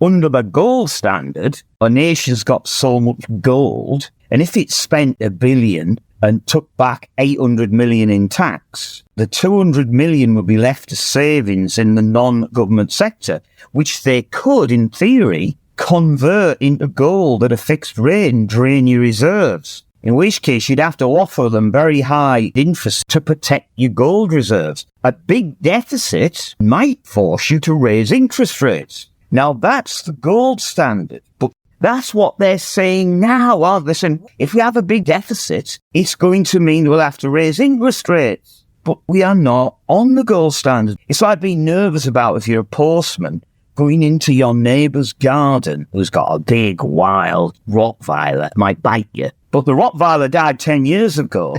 under the gold standard, a nation's got so much gold, and if it spent $1 billion and took back 800 million in tax, the 200 million would be left as savings in the non-government sector, which they could, in theory, convert into gold at a fixed rate and drain your reserves. In which case, you'd have to offer them very high interest to protect your gold reserves. A big deficit might force you to raise interest rates. Now, that's the gold standard. But that's what they're saying now, aren't they? Saying, if we have a big deficit, it's going to mean we'll have to raise interest rates. But we are not on the gold standard. It's like being nervous about if you're a postman going into your neighbour's garden who's got a big, wild Rottweiler, might bite you. But the Rottweiler died 10 years ago,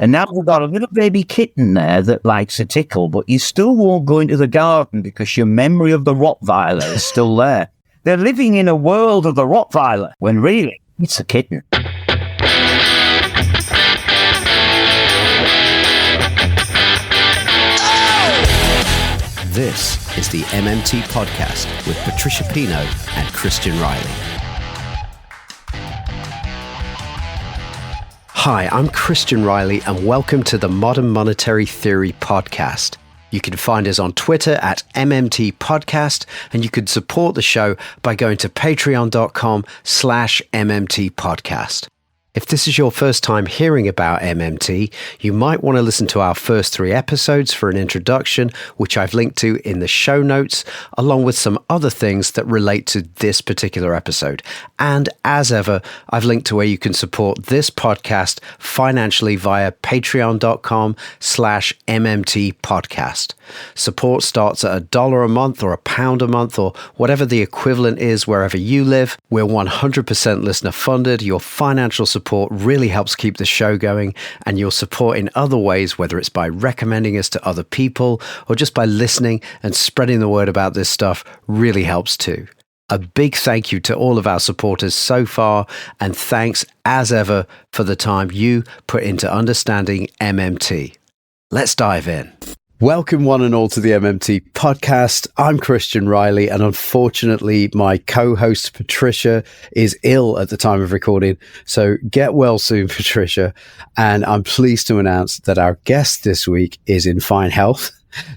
and now we've got a little baby kitten there that likes a tickle, but you still won't go into the garden because your memory of the Rottweiler is still there. They're living in a world of the Rottweiler, when really, it's a kitten. This is the MMT Podcast with Patricia Pino and Christian Riley. Hi, I'm Christian Riley and welcome to the Modern Monetary Theory Podcast. You can find us on Twitter at MMT Podcast, and you can support the show by going to patreon.com/MMT Podcast. If this is your first time hearing about MMT, you might want to listen to our first 3 episodes for an introduction, which I've linked to in the show notes, along with some other things that relate to this particular episode. And as ever, I've linked to where you can support this podcast financially via patreon.com/MMT Podcast. Support starts at $1 a month or £1 a month or whatever the equivalent is wherever you live. We're 100% listener funded. Your financial support really helps keep the show going, and your support in other ways, whether it's by recommending us to other people or just by listening and spreading the word about this stuff, really helps too. A big thank you to all of our supporters so far, and thanks as ever for the time you put into understanding MMT. Let's dive in. Welcome one and all to the MMT Podcast. I'm Christian Riley, and unfortunately my co-host Patricia is ill at the time of recording, so get well soon, Patricia. And I'm pleased to announce that our guest this week is in fine health.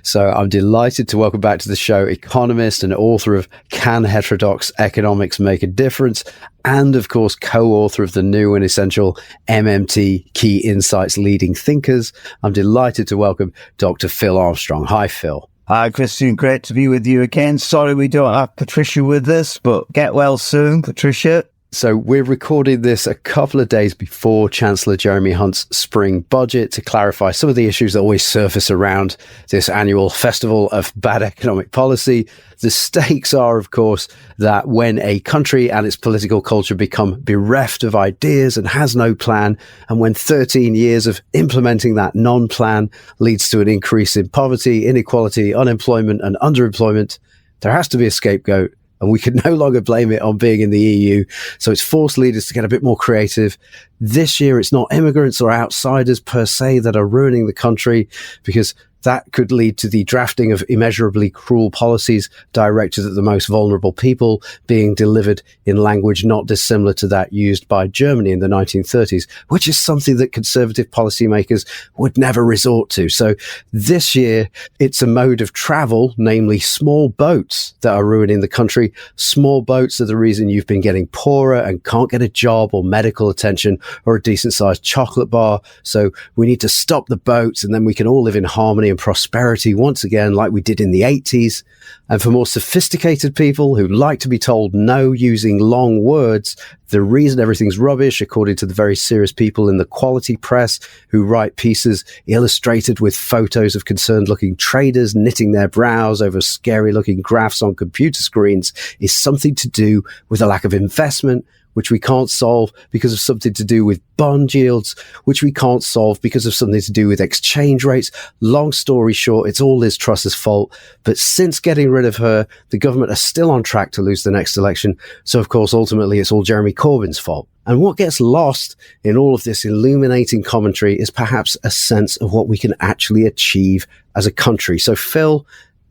So I'm delighted to welcome back to the show economist and author of Can Heterodox Economics Make a Difference? And of course, co-author of the new and essential MMT Key Insights Leading Thinkers. I'm delighted to welcome Dr. Phil Armstrong. Hi, Phil. Hi, Christian. Great to be with you again. Sorry we don't have Patricia with us, but get well soon, Patricia. So we're recording this a couple of days before Chancellor Jeremy Hunt's spring budget to clarify some of the issues that always surface around this annual festival of bad economic policy. The stakes are, of course, that when a country and its political culture become bereft of ideas and has no plan, and when 13 years of implementing that non-plan leads to an increase in poverty, inequality, unemployment and underemployment, there has to be a scapegoat. And we can no longer blame it on being in the EU. So it's forced leaders to get a bit more creative. This year, it's not immigrants or outsiders per se that are ruining the country, because that could lead to the drafting of immeasurably cruel policies directed at the most vulnerable people being delivered in language not dissimilar to that used by Germany in the 1930s, which is something that conservative policymakers would never resort to. So this year, it's a mode of travel, namely small boats, that are ruining the country. Small boats are the reason you've been getting poorer and can't get a job or medical attention or a decent sized chocolate bar. So we need to stop the boats, and then we can all live in harmony and prosperity once again, like we did in the 80s. And for more sophisticated people who like to be told no using long words, the reason everything's rubbish, according to the very serious people in the quality press who write pieces illustrated with photos of concerned looking traders knitting their brows over scary looking graphs on computer screens, is something to do with a lack of investment, which we can't solve because of something to do with bond yields, which we can't solve because of something to do with exchange rates. Long story short, it's all Liz Truss's fault. But since getting rid of her, the government are still on track to lose the next election. So, of course, ultimately, it's all Jeremy Corbyn's fault. And what gets lost in all of this illuminating commentary is perhaps a sense of what we can actually achieve as a country. So, Phil,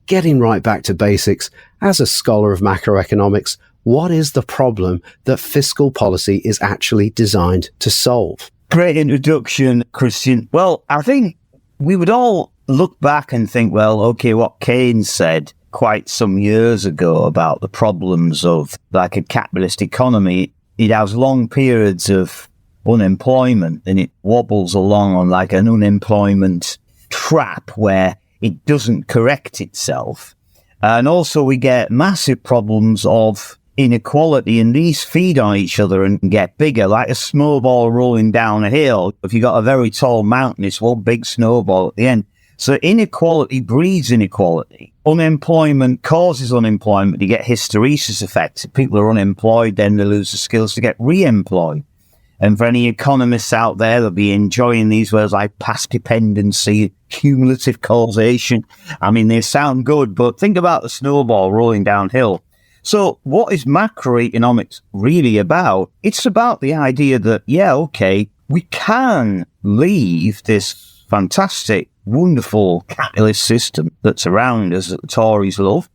getting right back to basics, as a scholar of macroeconomics, what is the problem that fiscal policy is actually designed to solve? Great introduction, Christian. Well, I think we would all look back and think, well, okay, what Keynes said quite some years ago about the problems of like a capitalist economy, it has long periods of unemployment and it wobbles along on like an unemployment trap where it doesn't correct itself. And also we get massive problems of inequality, and these feed on each other and get bigger, like a snowball rolling down a hill. If you got a very tall mountain, it's one big snowball at the end. So inequality breeds inequality. Unemployment causes unemployment. You get hysteresis effects. If people are unemployed, then they lose the skills to get re-employed. And for any economists out there, they'll be enjoying these words like past dependency, cumulative causation. I mean, they sound good, but think about the snowball rolling downhill. So what is macroeconomics really about? It's about the idea that, yeah, okay, we can leave this fantastic, wonderful capitalist system that's around us that the Tories love,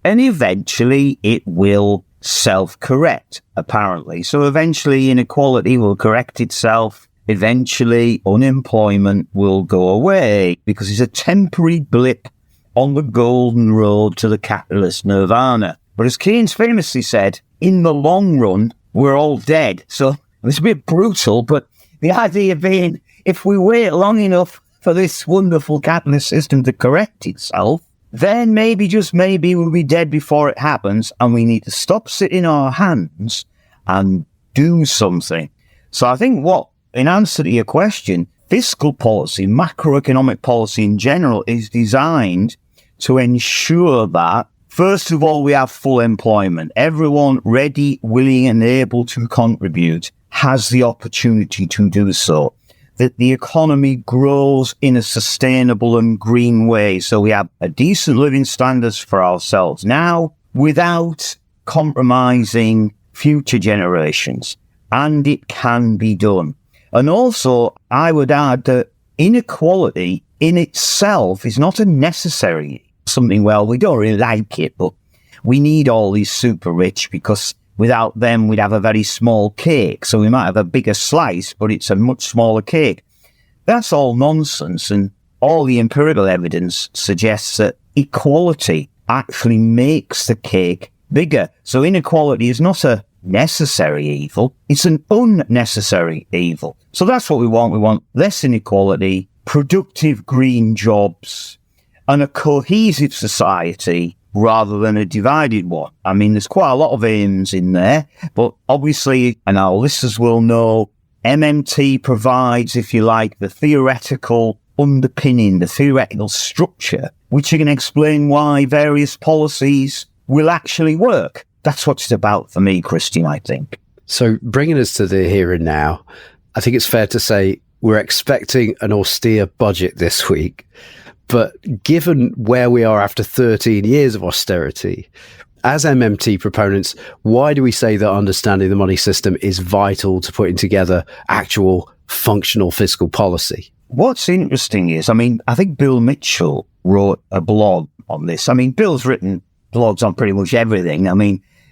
and eventually it will self-correct, apparently. So eventually inequality will correct itself. Eventually unemployment will go away because it's a temporary blip on the golden road to the capitalist nirvana. But as Keynes famously said, in the long run, we're all dead. So it's a bit brutal, but the idea being, if we wait long enough for this wonderful capitalist system to correct itself, then maybe, just maybe, we'll be dead before it happens, and we need to stop sitting on our hands and do something. So I think in answer to your question, fiscal policy, macroeconomic policy in general, is designed to ensure that, first of all, we have full employment. Everyone ready, willing, and able to contribute has the opportunity to do so. That the economy grows in a sustainable and green way. So we have a decent living standards for ourselves now without compromising future generations. And it can be done. And also, I would add that inequality in itself is not a necessary something. Well, we don't really like it, but we need all these super rich because without them, we'd have a very small cake. So we might have a bigger slice, but it's a much smaller cake. That's all nonsense. And all the empirical evidence suggests that equality actually makes the cake bigger. So inequality is not a necessary evil. It's an unnecessary evil. So that's what we want. We want less inequality, productive green jobs, and a cohesive society rather than a divided one. I mean, there's quite a lot of aims in there, but obviously, and our listeners will know, MMT provides, if you like, the theoretical underpinning, the theoretical structure, which can explain why various policies will actually work. That's what it's about for me, Christian, I think. So bringing us to the here and now, I think it's fair to say we're expecting an austere budget this week. But given where we are after 13 years of austerity, as MMT proponents, why do we say that understanding the money system is vital to putting together actual functional fiscal policy? What's interesting is, I think Bill Mitchell wrote a blog on this. Bill's written blogs on pretty much everything.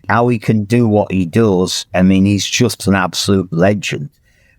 How he can do what he does, he's just an absolute legend.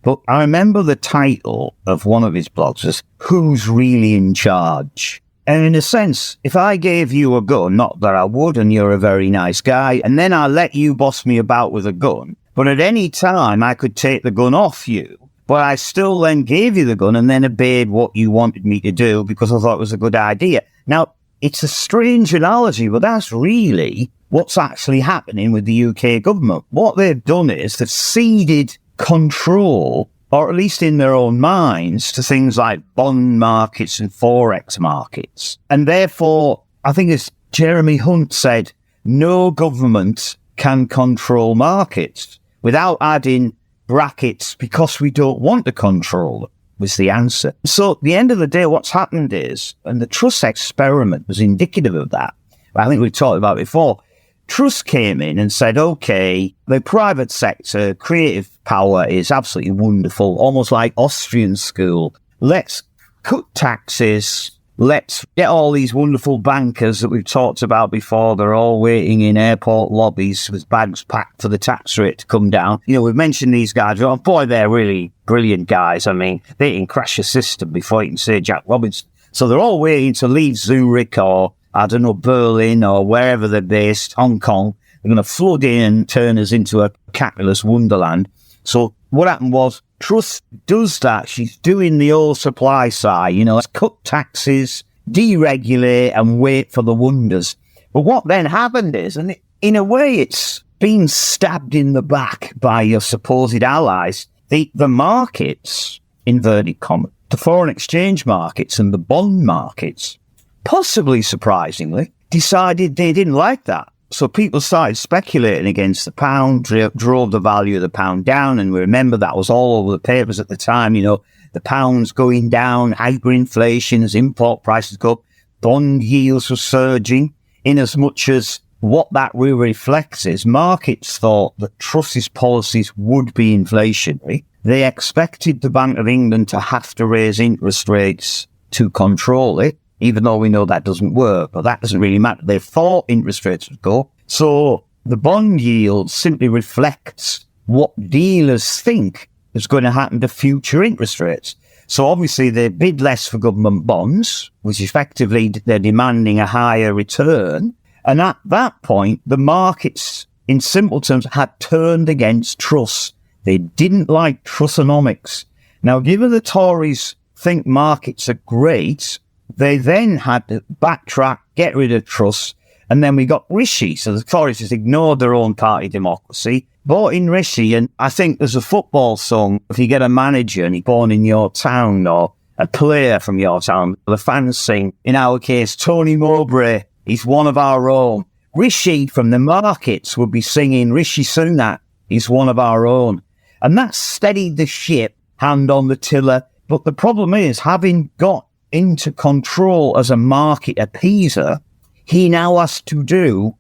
But I remember the title of one of his blogs was, Who's Really in Charge? And in a sense, if I gave you a gun, not that I would, and you're a very nice guy, and then I let you boss me about with a gun, but at any time I could take the gun off you, but I still then gave you the gun and then obeyed what you wanted me to do because I thought it was a good idea. Now, it's a strange analogy, but that's really what's actually happening with the UK government. What they've done is they've ceded control, or at least in their own minds, to things like bond markets and forex markets. And therefore, I think as Jeremy Hunt said, no government can control markets, without adding brackets, because we don't want to control them, was the answer. So at the end of the day, what's happened is, and the trust experiment was indicative of that, I think we've talked about it before, Trust came in and said, okay, the private sector, creative power is absolutely wonderful, almost like Austrian school. Let's cut taxes, let's get all these wonderful bankers that we've talked about before. They're all waiting in airport lobbies with bags packed for the tax rate to come down. You know, we've mentioned these guys. Oh, boy, they're really brilliant guys. I mean, they can crash a system before you can say Jack Robinson. So they're all waiting to leave Zurich or, I don't know, Berlin or wherever they're based, Hong Kong. They're going to flood in and turn us into a capitalist wonderland. So what happened was, Truss does that. She's doing the old supply side, you know, let's cut taxes, deregulate and wait for the wonders. But what then happened is, and in a way it's been stabbed in the back by your supposed allies, the markets, inverted commas, the foreign exchange markets and the bond markets, possibly surprisingly, decided they didn't like that. So people started speculating against the pound, drove the value of the pound down. And we remember that was all over the papers at the time, you know, the pound's going down, hyperinflation as import prices go up, bond yields were surging, in as much as what that really reflects is markets thought that Truss's policies would be inflationary. They expected the Bank of England to have to raise interest rates to control it, even though we know that doesn't work, but that doesn't really matter. They thought interest rates would go. So the bond yield simply reflects what dealers think is going to happen to future interest rates. So obviously they bid less for government bonds, which effectively they're demanding a higher return. And at that point, the markets, in simple terms, had turned against Truss. They didn't like Trussonomics. Now, given the Tories think markets are great, they then had to backtrack, get rid of Truss, and then we got Rishi. So the Tories just ignored their own party democracy, brought in Rishi, and I think there's a football song, if you get a manager and he's born in your town or a player from your town, the fans sing, in our case, Tony Mowbray, he's one of our own. Rishi from the markets would be singing, Rishi Sunak, he's one of our own. And that steadied the ship, hand on the tiller. But the problem is, having got into control as a market appeaser, he now has to do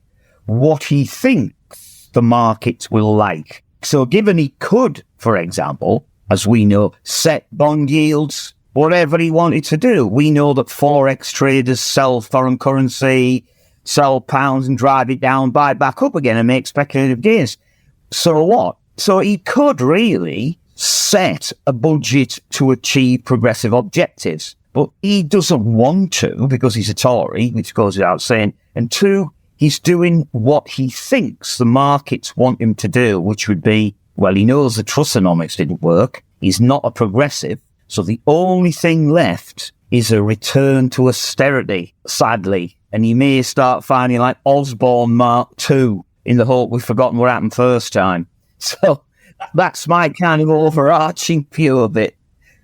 what he thinks the markets will like. So given he could, for example, as we know, set bond yields, whatever he wanted to do, we know that Forex traders sell foreign currency, sell pounds and drive it down, buy it back up again and make speculative gains. So what? So he could really set a budget to achieve progressive objectives. But he doesn't want to because he's a Tory, which goes without saying. And two, he's doing what he thinks the markets want him to do, which would be, well, he knows the Trussonomics didn't work. He's not a progressive. So the only thing left is a return to austerity, sadly. And he may start finding like Osborne Mark II in the hope we've forgotten what happened first time. So that's my kind of overarching view of it.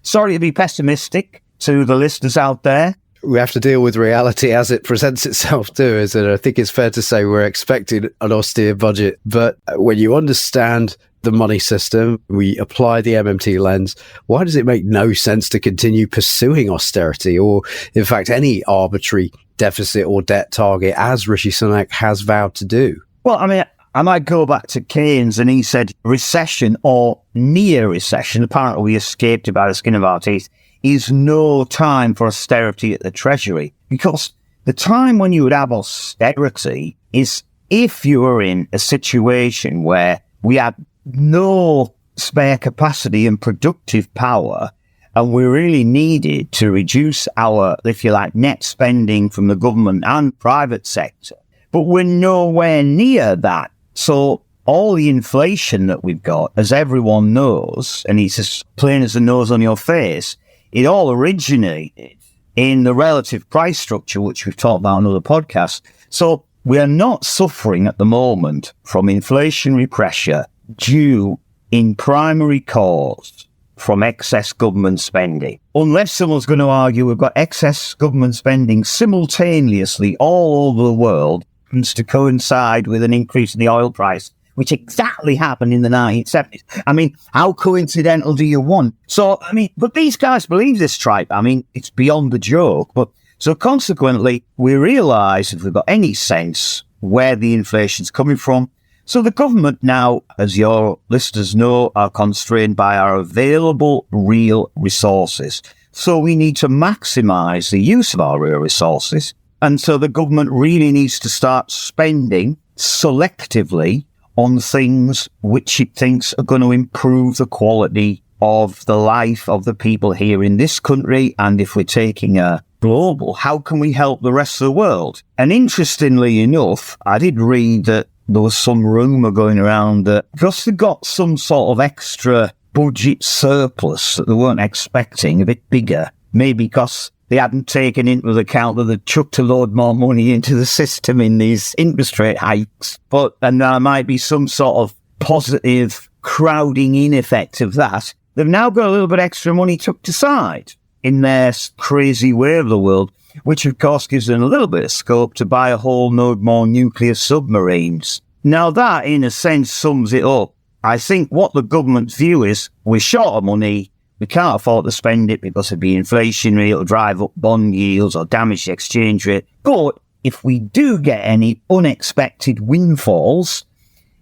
Sorry to be pessimistic to the listeners out there. We have to deal with reality as it presents itself too, isn't it? I think it's fair to say we're expecting an austere budget, but when you understand the money system, we apply the MMT lens, why does it make no sense to continue pursuing austerity or, in fact, any arbitrary deficit or debt target as Rishi Sunak has vowed to do? Well, I mean, I might go back to Keynes, and he said recession or near recession, apparently we escaped it by the skin of our teeth, is no time for austerity at the Treasury. Because the time when you would have austerity is if you were in a situation where we had no spare capacity and productive power, and we really needed to reduce our, if you like, net spending from the government and private sector. But we're nowhere near that. So all the inflation that we've got, as everyone knows, and it's as plain as the nose on your face, it all originated in the relative price structure, which we've talked about on other podcasts. So we are not suffering at the moment from inflationary pressure due in primary cause from excess government spending. Unless someone's going to argue we've got excess government spending simultaneously all over the world to coincide with an increase in the oil price, which exactly happened in the 1970s. I mean, how coincidental do you want? So, I mean, but these guys believe this tripe. I mean, it's beyond the joke. But so consequently, we realise, if we've got any sense, where the inflation's coming from. So the government now, as your listeners know, are constrained by our available real resources. So we need to maximise the use of our real resources. And so the government really needs to start spending selectively on things which it thinks are going to improve the quality of the life of the people here in this country. And if we're taking a global, how can we help the rest of the world? And interestingly enough, I did read that there was some rumour going around that because they got some sort of extra budget surplus that they weren't expecting, a bit bigger, maybe because they hadn't taken into account that they chucked a load more money into the system in these interest rate hikes. And there might be some sort of positive crowding in effect of that. They've now got a little bit extra money tucked aside in their crazy way of the world, which of course gives them a little bit of scope to buy a whole load more nuclear submarines. Now that, in a sense, sums it up. I think what the government's view is, we're short of money, we can't afford to spend it because it'll be inflationary, it'll drive up bond yields or damage the exchange rate. But if we do get any unexpected windfalls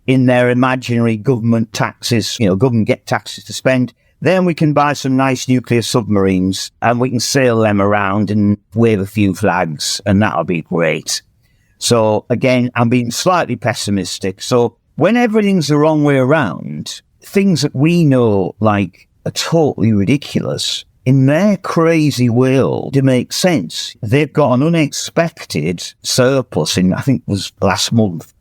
in their imaginary government taxes, government get taxes to spend, then we can buy some nice nuclear submarines and we can sail them around and wave a few flags, and that'll be great. So again, I'm being slightly pessimistic. So when everything's the wrong way around, things that we know like are totally ridiculous, in their crazy world, it makes sense. They've got an unexpected surplus in, I think it was last month.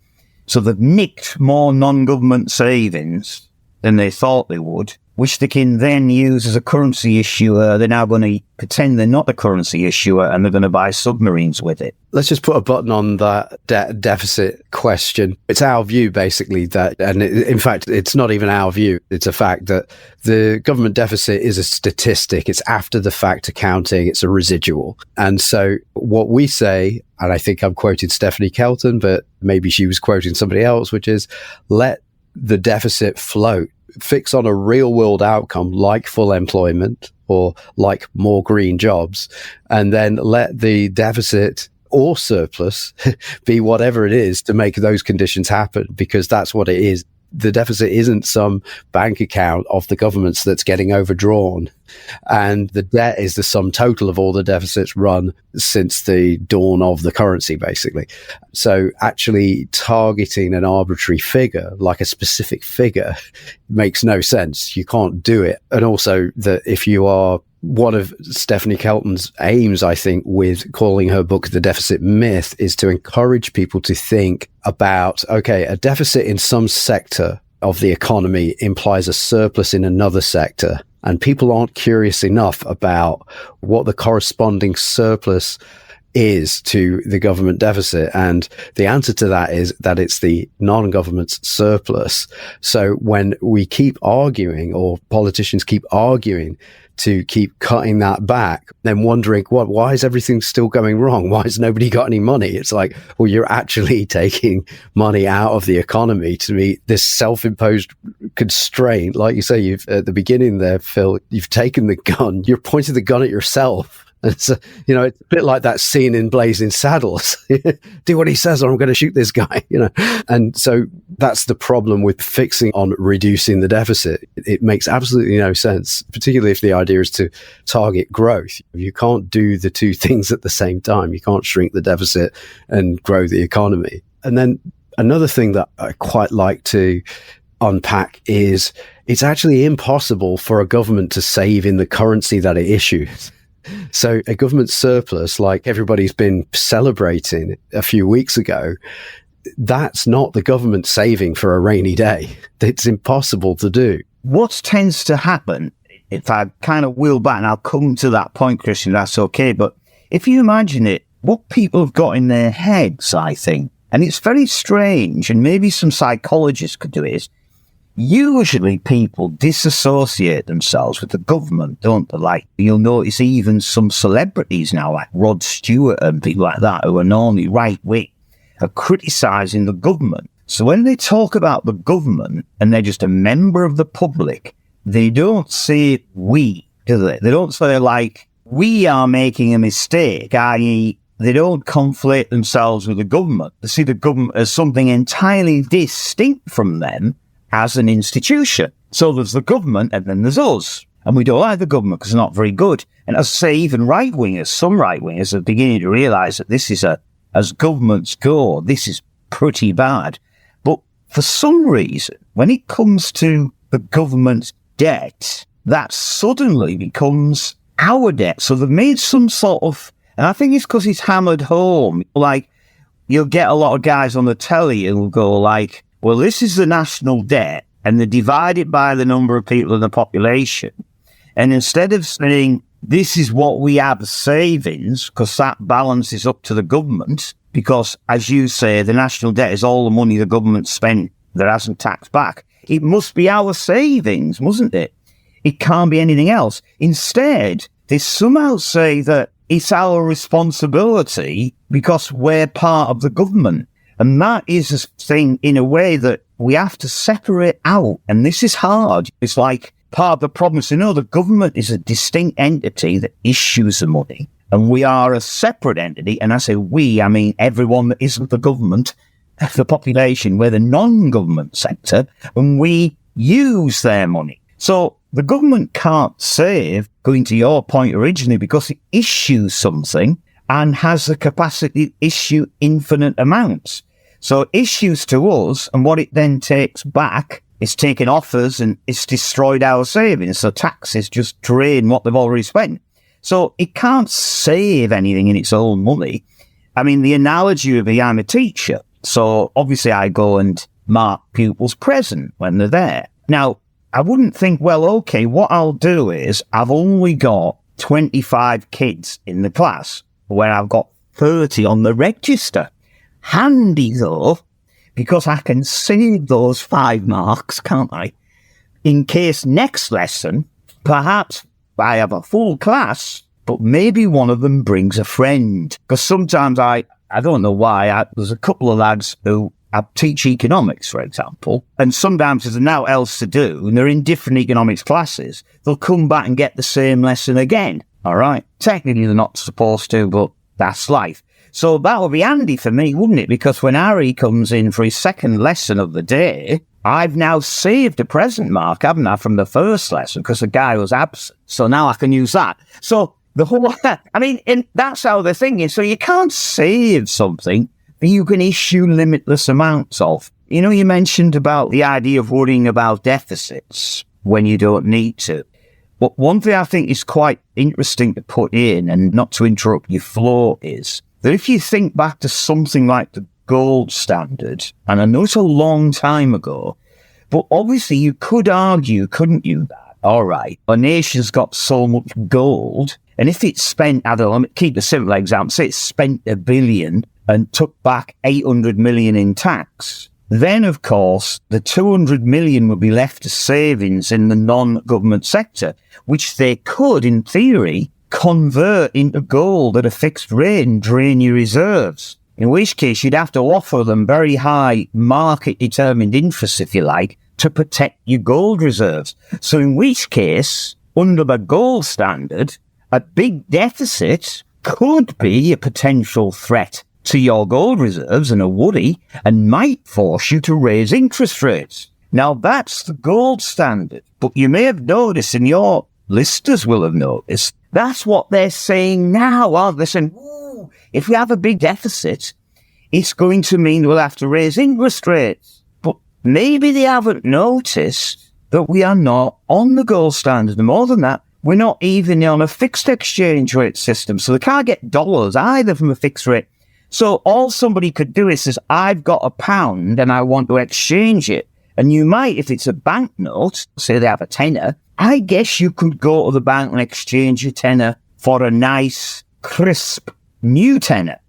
So they've nicked more non-government savings than they thought they would, which they can then use as a currency issuer. They're now going to pretend they're not a currency issuer and they're going to buy submarines with it. Let's just put a button on that deficit question. It's our view, basically, that, and in fact, it's not even our view. It's a fact that the government deficit is a statistic. It's after the fact accounting. It's a residual. And so what we say, and I think I'm quoting Stephanie Kelton, but maybe she was quoting somebody else, which is let the deficit float. Fix on a real world outcome like full employment or like more green jobs, and then let the deficit or surplus be whatever it is to make those conditions happen, because that's what it is. The deficit isn't some bank account of the government's that's getting overdrawn. And the debt is the sum total of all the deficits run since the dawn of the currency, basically. So actually targeting an arbitrary figure, like a specific figure, makes no sense. You can't do it. And also that if you are one of Stephanie Kelton's aims, I think, with calling her book The Deficit Myth, is to encourage people to think about, okay, a deficit in some sector of the economy implies a surplus in another sector. And people aren't curious enough about what the corresponding surplus is to the government deficit. And the answer to that is that it's the non-government's surplus. So when we keep arguing, or politicians keep arguing to keep cutting that back, then wondering, why is everything still going wrong? Why has nobody got any money? It's like, well, you're actually taking money out of the economy to meet this self-imposed constraint. Like you say, you've at the beginning there, Phil, you've taken the gun, you're pointing the gun at yourself. It's a bit like that scene in Blazing Saddles. Do what he says or I'm going to shoot this guy, And so that's the problem with fixing on reducing the deficit. It makes absolutely no sense, particularly if the idea is to target growth. You can't do the two things at the same time. You can't shrink the deficit and grow the economy. And then another thing that I quite like to unpack is it's actually impossible for a government to save in the currency that it issues. So a government surplus, like everybody's been celebrating a few weeks ago, that's not the government saving for a rainy day. It's impossible to do. What tends to happen, if I kind of wheel back, and I'll come to that point, Christian, that's okay, but if you imagine it, what people have got in their heads, I think, and it's very strange, and maybe some psychologists could do it, is usually people disassociate themselves with the government, don't they? Like, you'll notice even some celebrities now, like Rod Stewart and people like that, who are normally right-wing, are criticising the government. So when they talk about the government and they're just a member of the public, they don't say we, do they? They don't say, like, we are making a mistake, i.e., they don't conflate themselves with the government. They see the government as something entirely distinct from them as an institution. So there's the government and then there's us. And we don't like the government because they're not very good. And as I say, even right-wingers, some right-wingers are beginning to realise that this is as governments go, this is pretty bad. But for some reason, when it comes to the government's debt, that suddenly becomes our debt. So they've made some sort of, and I think it's because it's hammered home, like you'll get a lot of guys on the telly who'll go like, well, this is the national debt, and they divide it by the number of people in the population. And instead of saying, this is what we have as savings, because that balance is up to the government, because, as you say, the national debt is all the money the government spent that hasn't taxed back. It must be our savings, mustn't it? It can't be anything else. Instead, they somehow say that it's our responsibility because we're part of the government. And that is a thing, in a way, that we have to separate out. And this is hard. It's like part of the problem is, the government is a distinct entity that issues the money. And we are a separate entity. And I say we, I mean everyone that isn't the government, the population, we're the non-government sector, and we use their money. So the government can't save, going to your point originally, because it issues something and has the capacity to issue infinite amounts. So it issues to us, and what it then takes back is taken off us, and it's destroyed our savings. So taxes just drain what they've already spent. So it can't save anything in its own money. I mean, the analogy would be, I'm a teacher. So obviously I go and mark pupils present when they're there. Now, I wouldn't think, well, okay, what I'll do is I've only got 25 kids in the class where I've got 30 on the register. Handy though, because I can save those 5 marks, can't I? In case next lesson, perhaps I have a full class, but maybe one of them brings a friend. Because sometimes I don't know why, there's a couple of lads who I teach economics, for example, and sometimes there's now else to do, and they're in different economics classes. They'll come back and get the same lesson again, all right? Technically, they're not supposed to, but that's life. So that would be handy for me, wouldn't it? Because when Harry comes in for his second lesson of the day, I've now saved a present mark, haven't I, from the first lesson, because the guy was absent. So now I can use that. So the whole, I mean, and that's how the thing is. So you can't save something that you can issue limitless amounts of. You mentioned about the idea of worrying about deficits when you don't need to. But one thing I think is quite interesting to put in, and not to interrupt your flow, is that if you think back to something like the gold standard, and I know it's a long time ago, but obviously you could argue, couldn't you, that, all right, a nation's got so much gold, and if it's spent, I don't know, let me keep a simple example, say it's spent $1 billion and took back 800 million in tax, then, of course, the 200 million would be left as savings in the non-government sector, which they could, in theory, convert into gold at a fixed rate and drain your reserves. In which case, you'd have to offer them very high market-determined interest, if you like, to protect your gold reserves. So in which case, under the gold standard, a big deficit could be a potential threat to your gold reserves, and a worry, and might force you to raise interest rates. Now, that's the gold standard. But you may have noticed, and your listeners will have noticed, that's what they're saying now, aren't they? Saying, ooh, if we have a big deficit, it's going to mean we'll have to raise interest rates. But maybe they haven't noticed that we are not on the gold standard. And more than that, we're not even on a fixed exchange rate system. So they can't get dollars either from a fixed rate. So all somebody could do is says, I've got £1 and I want to exchange it. And you might, if it's a banknote, say they have a tenner, I guess you could go to the bank and exchange your tenner for a nice, crisp, new tenner.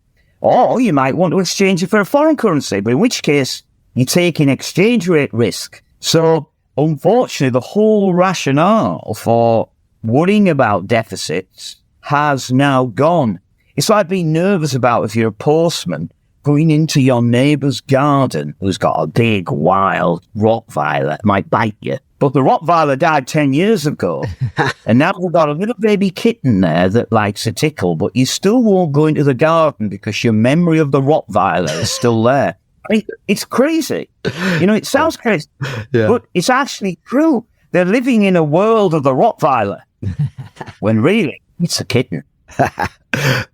Or you might want to exchange it for a foreign currency, but in which case, you're taking exchange rate risk. So, unfortunately, the whole rationale for worrying about deficits has now gone. It's like being nervous about, if you're a postman, going into your neighbour's garden who's got a big, wild Rottweiler, might bite you. But the Rottweiler died 10 years ago, and now we've got a little baby kitten there that likes a tickle, but you still won't go into the garden because your memory of the Rottweiler is still there. I mean, it's crazy. It sounds crazy, but it's actually true. they're living in a world of the Rottweiler, when really it's a kitten.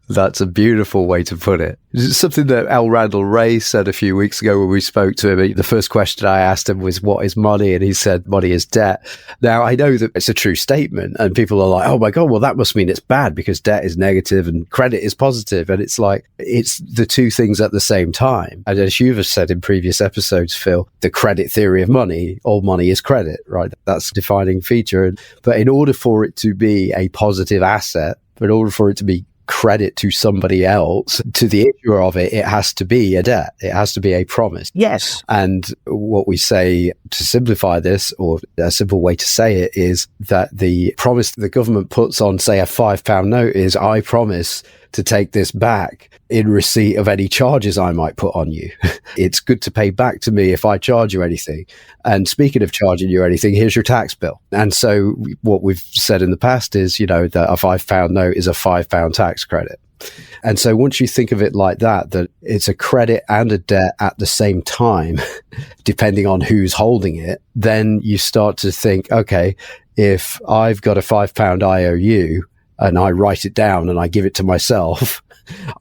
That's a beautiful way to put it. It's something that L. Randall Ray said a few weeks ago when we spoke to him. The first question I asked him was, what is money? And he said, money is debt. Now, I know that it's a true statement and people are like, oh my God, well, that must mean it's bad because debt is negative and credit is positive. And it's like, it's the two things at the same time. And as you've said in previous episodes, Phil, the credit theory of money, all money is credit, right? That's a defining feature. But in order for it to be a positive asset, in order for it to be credit to somebody else, to the issuer of it, it has to be a debt. It has to be a promise. Yes. And what we say to simplify this, or a simple way to say it, is that the promise that the government puts on, say, a £5 note is, I promise to take this back in receipt of any charges I might put on you. It's good to pay back to me if I charge you anything. And speaking of charging you anything, here's your tax bill. And so what we've said in the past is, that a £5 note is a £5 tax credit. And so once you think of it like that it's a credit and a debt at the same time, depending on who's holding it, then you start to think, okay, if I've got a £5 IOU, and I write it down and I give it to myself,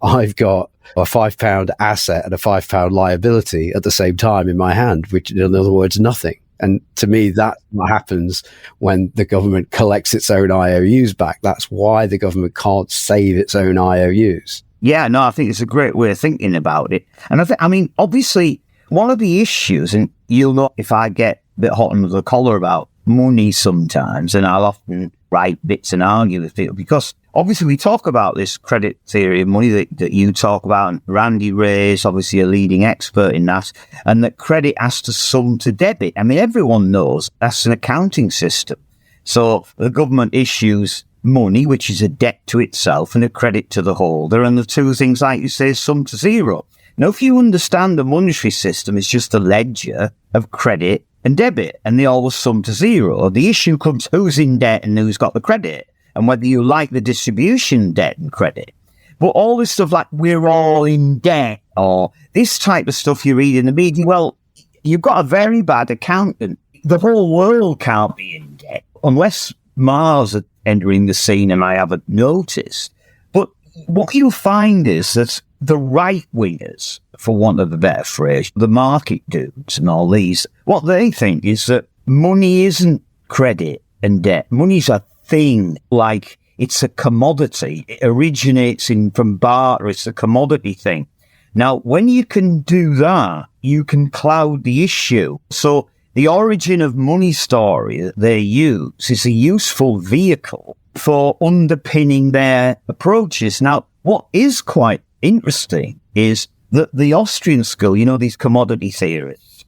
I've got a £5 asset and a £5 liability at the same time in my hand, which in other words, nothing. And to me, that's what happens when the government collects its own IOUs back. That's why the government can't save its own IOUs. Yeah, no, I think it's a great way of thinking about it. And obviously, one of the issues, and you'll know if I get a bit hot under the collar about money sometimes, and I'll often write bits and argue with people, because obviously we talk about this credit theory of money that you talk about, and Randy Ray is obviously a leading expert in that, and that credit has to sum to debit. I mean, everyone knows that's an accounting system. So the government issues money, which is a debt to itself, and a credit to the holder, and the two things, like you say, sum to zero. Now, if you understand the monetary system is just a ledger of credit and debit, and they always sum to zero, the issue comes who's in debt and who's got the credit, and whether you like the distribution debt and credit. But all this stuff like we're all in debt, or this type of stuff you read in the media, well, you've got a very bad accountant. The whole world can't be in debt unless Mars are entering the scene and I haven't noticed. But what you'll find is that the right wingers, for want of a better phrase, the market dudes and all these, what they think is that money isn't credit and debt. Money's a thing, like it's a commodity. It originates from barter. It's a commodity thing. Now, when you can do that, you can cloud the issue. So the origin of money story that they use is a useful vehicle for underpinning their approaches. Now, what is quite interesting is that the Austrian school, these commodity theorists,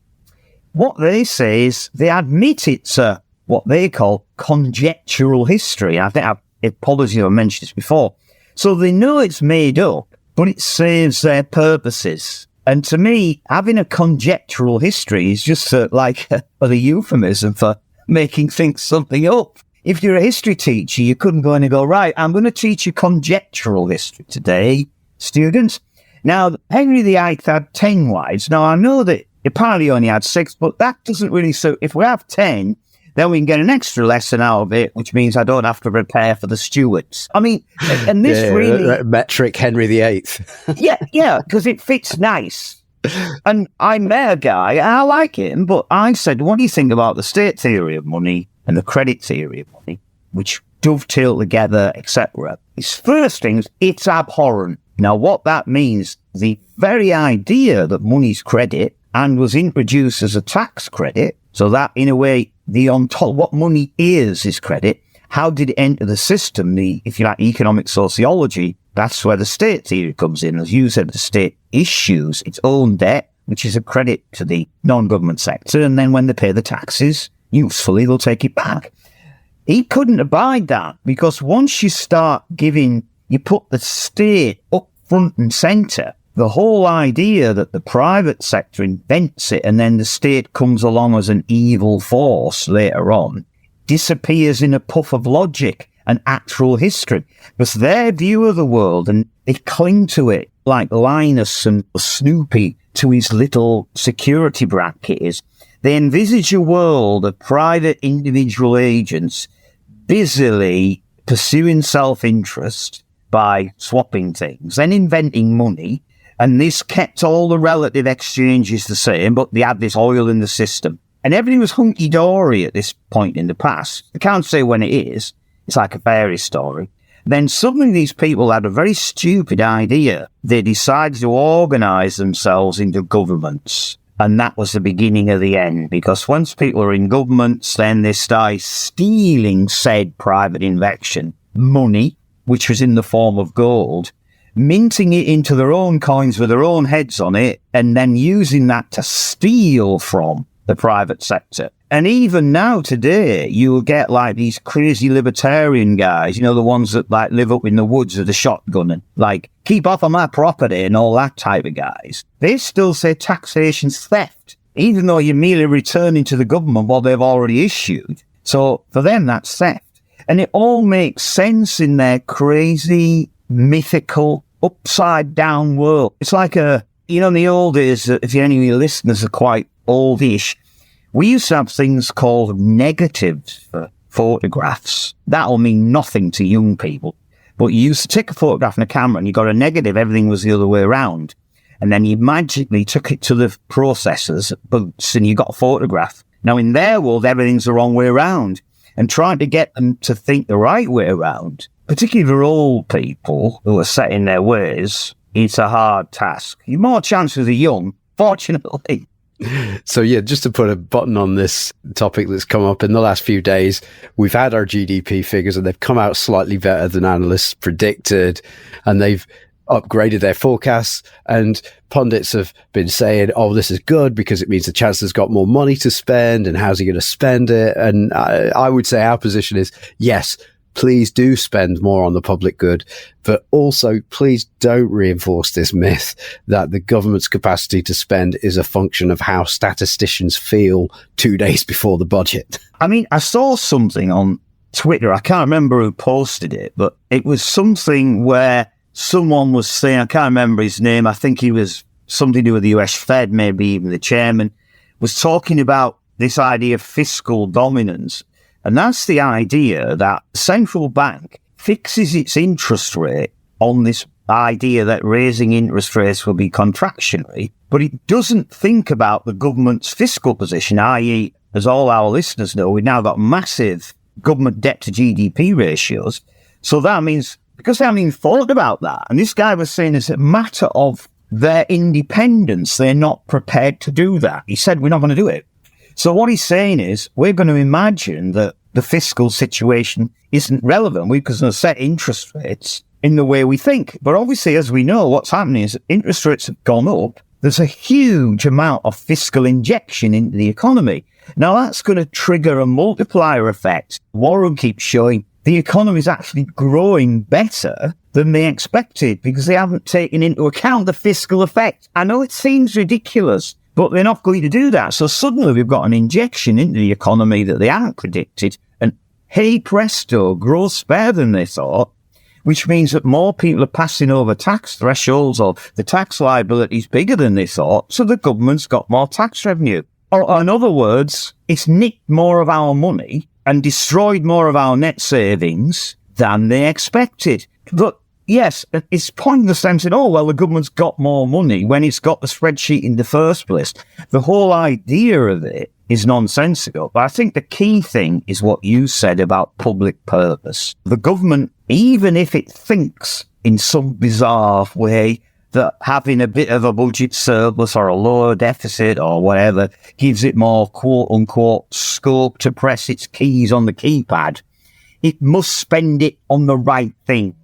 what they say is they admit it's a what they call conjectural history. I think apologies, I mentioned this before. So they know it's made up, but it serves their purposes. And to me, having a conjectural history is just like a euphemism for making things something up. If you're a history teacher, you couldn't go in and go, right, I'm going to teach you conjectural history today, students. Now, Henry VIII had 10 wives. Now, I know that apparently he only had 6, but that doesn't really suit. If we have 10, then we can get an extra lesson out of it, which means I don't have to prepare for the stewards. I mean, and this really... Metric Henry VIII. yeah, because it fits nice. And I'm their guy, and I like him, but I said, what do you think about the state theory of money and the credit theory of money, which dovetail together, etc.? His first thing is, it's abhorrent. Now, what that means, the very idea that money's credit and was introduced as a tax credit, so that, in a way, what money is credit. How did it enter the system? If you like economic sociology, that's where the state theory comes in. As you said, the state issues its own debt, which is a credit to the non-government sector, and then when they pay the taxes, usefully, they'll take it back. He couldn't abide that, because once you start you put the state up front and centre, the whole idea that the private sector invents it and then the state comes along as an evil force later on disappears in a puff of logic and actual history. Because their view of the world, and they cling to it like Linus and Snoopy to his little security bracket is they envisage a world of private individual agents busily pursuing self-interest by swapping things, then inventing money, and this kept all the relative exchanges the same, but they had this oil in the system. And everything was hunky-dory at this point in the past. I can't say when it is. It's like a fairy story. Then suddenly these people had a very stupid idea. They decided to organise themselves into governments. And that was the beginning of the end, because once people are in governments, then they start stealing said private invention, money, which was in the form of gold, minting it into their own coins with their own heads on it, and then using that to steal from the private sector. And even now today, you will get like these crazy libertarian guys, you know, the ones that like live up in the woods with a shotgun and like keep off of my property and all that type of guys. They still say taxation's theft, even though you're merely returning to the government what they've already issued. So for them, that's theft. And it all makes sense in their crazy, mythical, upside-down world. It's like in the old days, if any of your listeners are quite oldish, we used to have things called negatives for photographs. That'll mean nothing to young people. But you used to take a photograph in a camera and you got a negative, everything was the other way around. And then you magically took it to the processors, boots, and you got a photograph. Now in their world, everything's the wrong way around. And trying to get them to think the right way around, particularly for old people who are set in their ways, it's a hard task. You've more chance with the young, fortunately. So yeah, just to put a button on this topic that's come up in the last few days, we've had our GDP figures and they've come out slightly better than analysts predicted, and they've upgraded their forecasts, and pundits have been saying, oh, this is good because it means the Chancellor's got more money to spend, and how's he going to spend it? And I would say our position is, yes, please do spend more on the public good, but also please don't reinforce this myth that the government's capacity to spend is a function of how statisticians feel 2 days before the budget. I mean, I saw something on Twitter, I can't remember who posted it, but it was something where someone was saying, I can't remember his name, I think he was something to do with the US Fed, maybe even the chairman, was talking about this idea of fiscal dominance. And that's the idea that the central bank fixes its interest rate on this idea that raising interest rates will be contractionary, but it doesn't think about the government's fiscal position, i.e., as all our listeners know, we've now got massive government debt to GDP ratios. So that means, because they haven't even thought about that, and this guy was saying it's a matter of their independence, they're not prepared to do that. He said, we're not going to do it. So what he's saying is, we're going to imagine that the fiscal situation isn't relevant. We're going to set interest rates in the way we think. But obviously, as we know, what's happening is interest rates have gone up. There's a huge amount of fiscal injection into the economy. Now, that's going to trigger a multiplier effect. Warren keeps showing the economy is actually growing better than they expected because they haven't taken into account the fiscal effect. I know it seems ridiculous, but they're not going to do that. So suddenly we've got an injection into the economy that they hadn't predicted. And hey presto, growth's better than they thought, which means that more people are passing over tax thresholds, or the tax liability is bigger than they thought. So the government's got more tax revenue. Or in other words, it's nicked more of our money and destroyed more of our net savings than they expected. But yes, it's pointless them saying, oh, well, the government's got more money when it's got the spreadsheet in the first place. The whole idea of it is nonsensical. But I think the key thing is what you said about public purpose. The government, even if it thinks in some bizarre way that having a bit of a budget surplus or a lower deficit or whatever gives it more quote-unquote scope to press its keys on the keypad, it must spend it on the right things.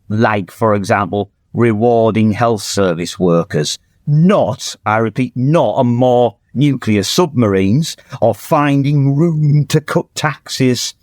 Like, for example, rewarding health service workers. Not, I repeat, not on more nuclear submarines or finding room to cut taxes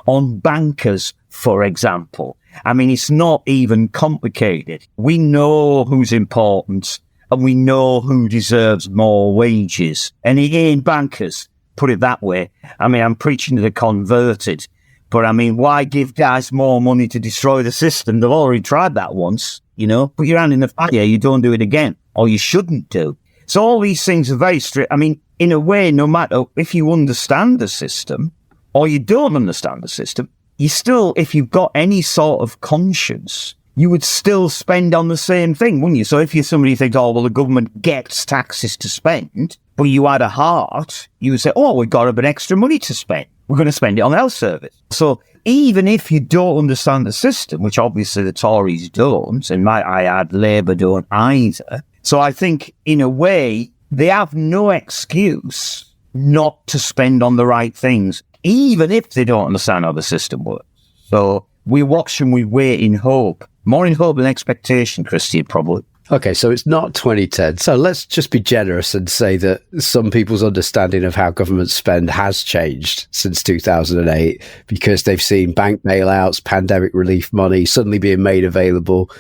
on bankers, for example. I mean, it's not even complicated. We know who's important and we know who deserves more wages. And it ain't bankers, put it that way. I mean, I'm preaching to the converted. But I mean, why give guys more money to destroy the system? They've already tried that once, you know. Put your hand in the fire, you don't do it again. Or you shouldn't do. So all these things are very strict. I mean, in a way, no matter if you understand the system or you don't understand the system, you still, if you've got any sort of conscience, you would still spend on the same thing, wouldn't you? So if you're somebody who thinks, oh, well, the government gets taxes to spend, but you had a heart, you would say, oh, we've got a bit extra money to spend. We're going to spend it on health service. So even if you don't understand the system, which obviously the Tories don't, and might I add, Labour don't either. So I think, in a way, they have no excuse not to spend on the right things, even if they don't understand how the system works. So we watch and we wait in hope. More in hope than expectation, Christian, probably. Okay, so it's not 2010. So let's just be generous and say that some people's understanding of how government spend has changed since 2008 because they've seen bank bailouts, pandemic relief money suddenly being made available.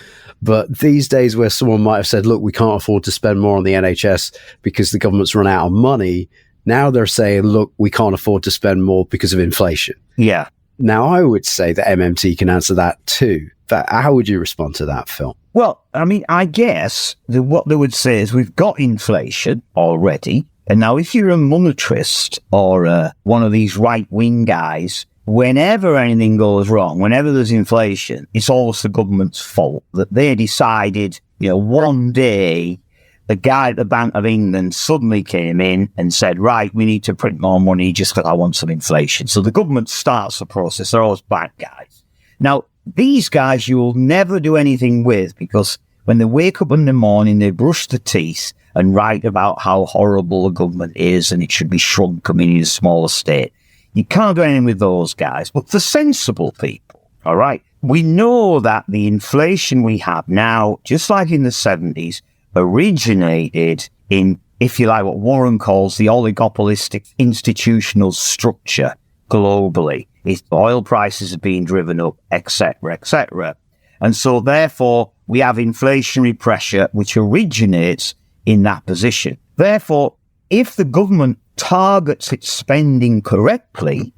But these days where someone might have said, look, we can't afford to spend more on the NHS because the government's run out of money, now they're saying, look, we can't afford to spend more because of inflation. Yeah. Now, I would say that MMT can answer that too. But how would you respond to that, Phil? Well, I mean, I guess what they would say is we've got inflation already. And now if you're a monetarist or one of these right-wing guys, whenever anything goes wrong, whenever there's inflation, it's always the government's fault that they decided, one day the guy at the Bank of England suddenly came in and said, right, we need to print more money just because I want some inflation. So the government starts the process. They're always bad guys. Now, these guys you will never do anything with because when they wake up in the morning, they brush their teeth and write about how horrible the government is and it should be shrunk in a smaller state. You can't do anything with those guys. But the sensible people, all right, we know that the inflation we have now, just like in the 70s, originated in, if you like, what Warren calls the oligopolistic institutional structure globally. Oil prices are being driven up, etc., etc. And so, therefore, we have inflationary pressure which originates in that position. Therefore, if the government targets its spending correctly,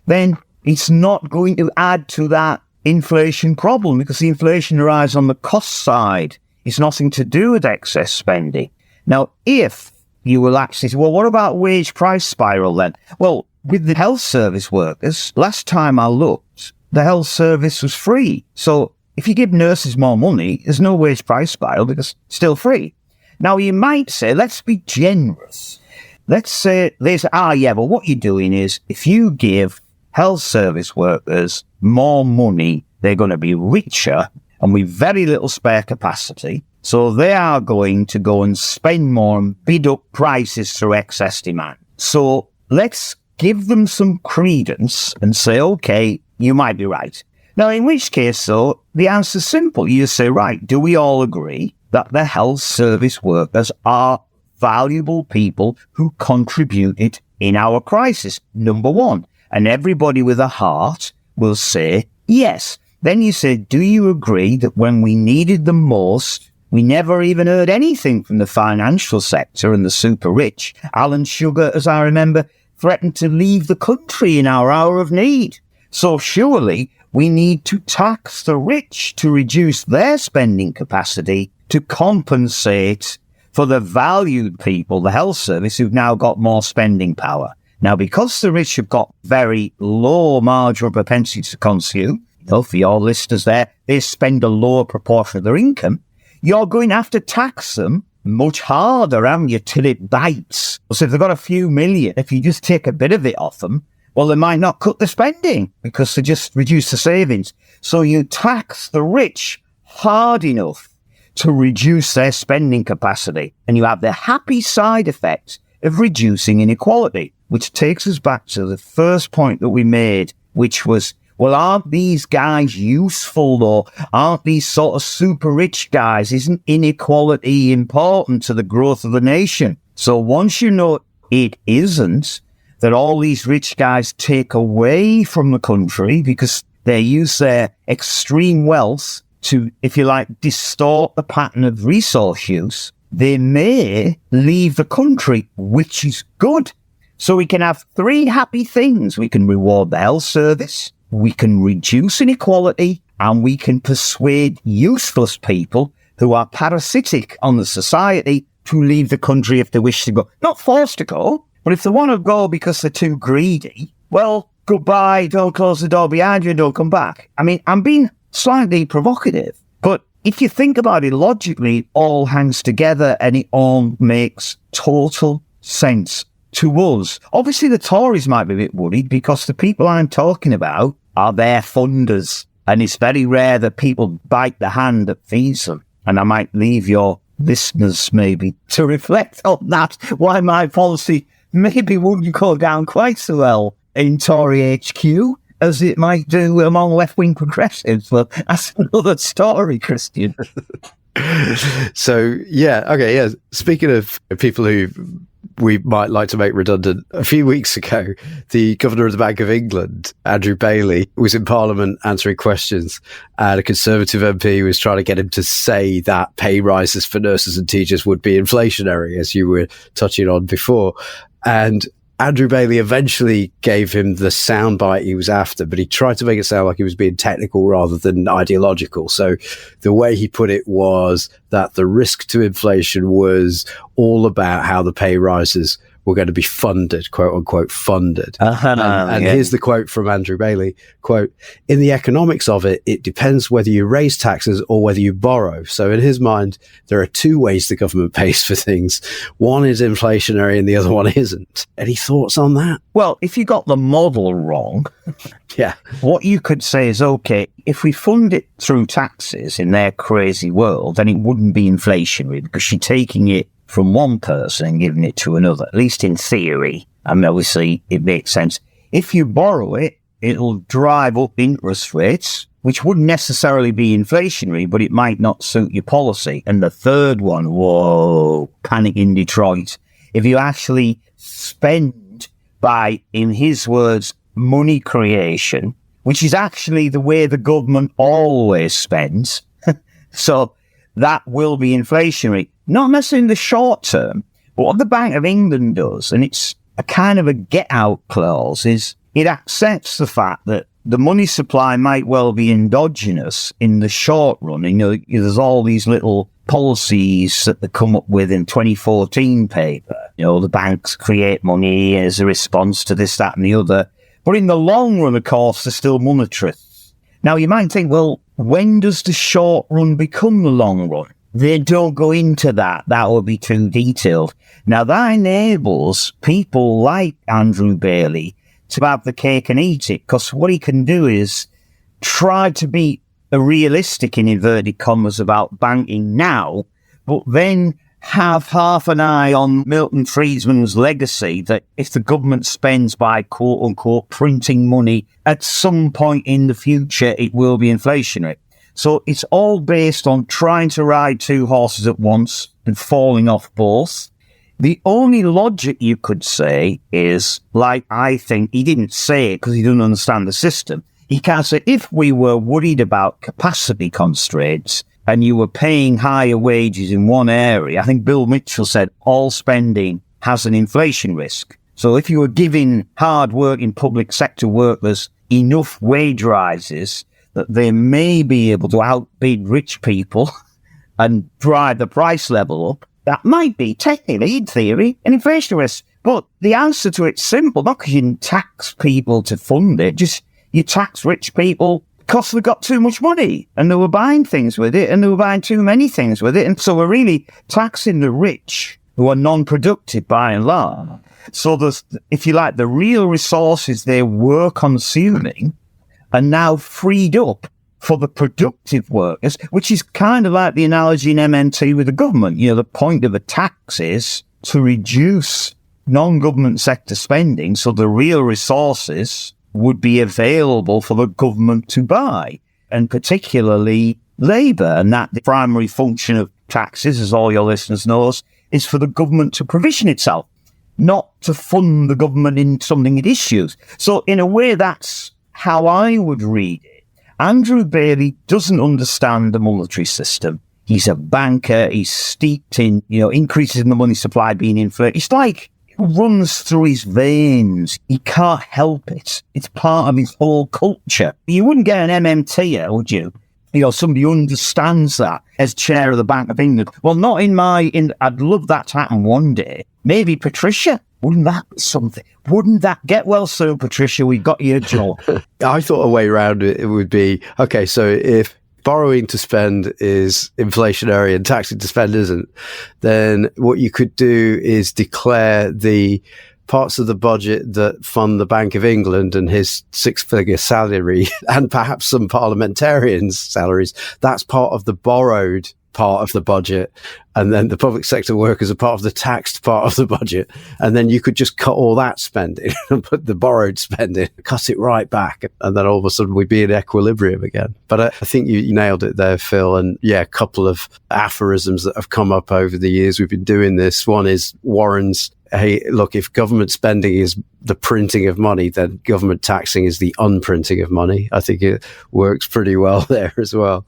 then it's not going to add to that inflation problem because the inflation arises on the cost side. It's nothing to do with excess spending. Now, if you will actually say, well, what about wage price spiral then? Well, with the health service workers, last time I looked, the health service was free. So if you give nurses more money, there's no wage price spiral because it's still free. Now, you might say, let's be generous. Let's say they say, but what you're doing is if you give health service workers more money, they're going to be richer and with very little spare capacity. So they are going to go and spend more and bid up prices through excess demand. So let's give them some credence and say, okay, you might be right. Now, in which case, though, the answer's simple. You say, right, do we all agree that the health service workers are valuable people who contributed in our crisis? Number one. And everybody with a heart will say, yes. Then you say, do you agree that when we needed them most, we never even heard anything from the financial sector and the super rich? Alan Sugar, as I remember, threatened to leave the country in our hour of need. So surely we need to tax the rich to reduce their spending capacity to compensate for the valued people, the health service, who've now got more spending power. Now, because the rich have got very low marginal propensity to consume, for your listeners there, they spend a lower proportion of their income, you're going to have to tax them much harder, haven't you, till it bites. So if they've got a few million, if you just take a bit of it off them, well, they might not cut the spending because they just reduce the savings. So you tax the rich hard enough to reduce their spending capacity. And you have the happy side effect of reducing inequality, which takes us back to the first point that we made, which was, well, aren't these guys useful though? Aren't these sort of super rich guys? Isn't inequality important to the growth of the nation? So once you know it isn't, that all these rich guys take away from the country because they use their extreme wealth to, if you like, distort the pattern of resource use, they may leave the country, which is good. So we can have three happy things. We can reward the health service, we can reduce inequality, and we can persuade useless people who are parasitic on the society to leave the country if they wish to go. Not forced to go, but if they want to go because they're too greedy, well, goodbye, don't close the door behind you and don't come back. I mean, I'm being slightly provocative, but if you think about it logically, it all hangs together and it all makes total sense to us. Obviously, the Tories might be a bit worried because the people I'm talking about are their funders. And it's very rare that people bite the hand that feeds them. And I might leave your listeners maybe to reflect on that, why my policy maybe wouldn't go down quite so well in Tory HQ as it might do among left-wing progressives. But that's another story, Christian. So, speaking of people who we might like to make redundant, a few weeks ago, the governor of the Bank of England, Andrew Bailey, was in Parliament answering questions, and a Conservative MP was trying to get him to say that pay rises for nurses and teachers would be inflationary, as you were touching on before. And Andrew Bailey eventually gave him the soundbite he was after, but he tried to make it sound like he was being technical rather than ideological. So the way he put it was that the risk to inflation was all about how the pay rises were going to be funded, quote unquote, funded. Here's the quote from Andrew Bailey, quote, "In the economics of it, it depends whether you raise taxes or whether you borrow." So in his mind, there are two ways the government pays for things. One is inflationary and the other one isn't. Any thoughts on that? Well, if you got the model wrong, what you could say is, okay, if we fund it through taxes in their crazy world, then it wouldn't be inflationary because you're taking it from one person and giving it to another, at least in theory. I mean, obviously, it makes sense. If you borrow it, it'll drive up interest rates, which wouldn't necessarily be inflationary, but it might not suit your policy. And the third one, whoa, panic in Detroit. If you actually spend by, in his words, money creation, which is actually the way the government always spends, so that will be inflationary. Not necessarily in the short term, but what the Bank of England does, and it's a kind of a get-out clause, is it accepts the fact that the money supply might well be endogenous in the short run. You know, there's all these little policies that they come up with in 2014 paper. You know, the banks create money as a response to this, that, and the other. But in the long run, of course, they're still monetarists. Now, you might think, well, when does the short run become the long run? They don't go into that. That would be too detailed. Now, that enables people like Andrew Bailey to have the cake and eat it, because what he can do is try to be realistic, in inverted commas, about banking now, but then have half an eye on Milton Friedman's legacy that if the government spends by quote-unquote printing money, at some point in the future, it will be inflationary. So it's all based on trying to ride two horses at once and falling off both. The only logic you could say is, like, I think he didn't say it because he didn't understand the system. He can't say, if we were worried about capacity constraints and you were paying higher wages in one area, I think Bill Mitchell said all spending has an inflation risk. So if you were giving hard-working public sector workers enough wage rises that they may be able to outbid rich people and drive the price level up, that might be technically, in theory, an inflation risk. But the answer to it's simple, not because you tax people to fund it, just you tax rich people because they've got too much money and they were buying things with it and they were buying too many things with it. And so we're really taxing the rich who are non-productive by and large. So there's, if you like, the real resources they were consuming are now freed up for the productive workers, which is kind of like the analogy in MMT with the government. You know, the point of a tax is to reduce non-government sector spending so the real resources would be available for the government to buy, and particularly labour. And that the primary function of taxes, as all your listeners knows, is for the government to provision itself, not to fund the government in something it issues. So in a way, that's how I would read it. Andrew Bailey doesn't understand the monetary system. He's a banker. He's steeped in, increases in the money supply being inflated. It's like it runs through his veins. He can't help it. It's part of his whole culture. You wouldn't get an MMTer, would you, somebody who understands that as chair of the Bank of England. Well, not I'd love that to happen one day. Maybe Patricia. Wouldn't that be something? Wouldn't that get well soon, Patricia? We got you a job. I thought a way around it would be, okay, so if borrowing to spend is inflationary and taxing to spend isn't, then what you could do is declare the parts of the budget that fund the Bank of England and his six-figure salary and perhaps some parliamentarians' salaries. That's part of the borrowed part of the budget. And then the public sector workers are part of the taxed part of the budget. And then you could just cut all that spending and put the borrowed spending, cut it right back. And then all of a sudden we'd be in equilibrium again. But I think you nailed it there, Phil. And yeah, a couple of aphorisms that have come up over the years we've been doing this. One is Warren's, hey, look, if government spending is the printing of money, then government taxing is the unprinting of money. I think it works pretty well there as well.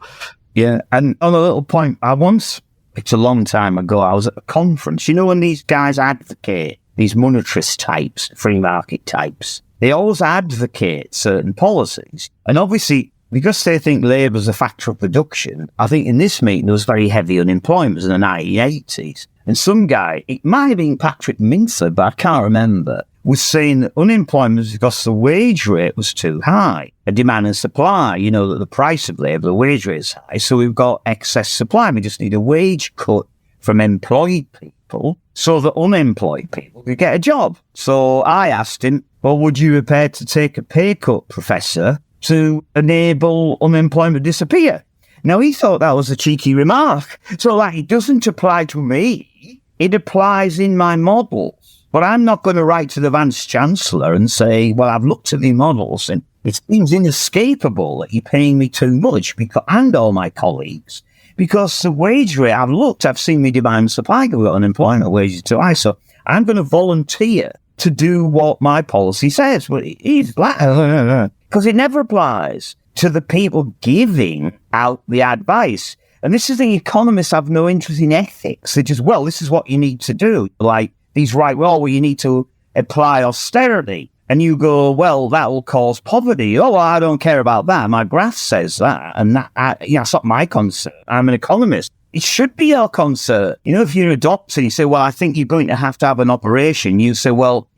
Yeah, and on a little point, it's a long time ago, I was at a conference. You know, when these guys advocate, these monetarist types, free market types, they always advocate certain policies. And obviously, because they think labour's a factor of production, I think in this meeting there was very heavy unemployment in the 1980s. And some guy, it might have been Patrick Mincer, but I can't remember, was saying that unemployment was because the wage rate was too high. A demand and supply, that the price of labour, the wage rate is high, so we've got excess supply. We just need a wage cut from employed people so that unemployed people could get a job. So I asked him, well, would you be prepared to take a pay cut, Professor, to enable unemployment to disappear? Now, he thought that was a cheeky remark. So, it doesn't apply to me. It applies in my models. But I'm not going to write to the Vice-Chancellor and say, well, I've looked at the models and it seems inescapable that you're paying me too much, and all my colleagues, because the wage rate, I've seen me demand and supply, we've got unemployment wages too high. So I'm going to volunteer to do what my policy says. But because it never applies to the people giving out the advice. And this is the economists have no interest in ethics. They just, this is what you need to do. These you need to apply austerity. And you go, that will cause poverty. Oh, well, I don't care about that. My graph says that. And that's not my concern. I'm an economist. It should be your concern. If you're a doctor, you say, I think you're going to have an operation. You say,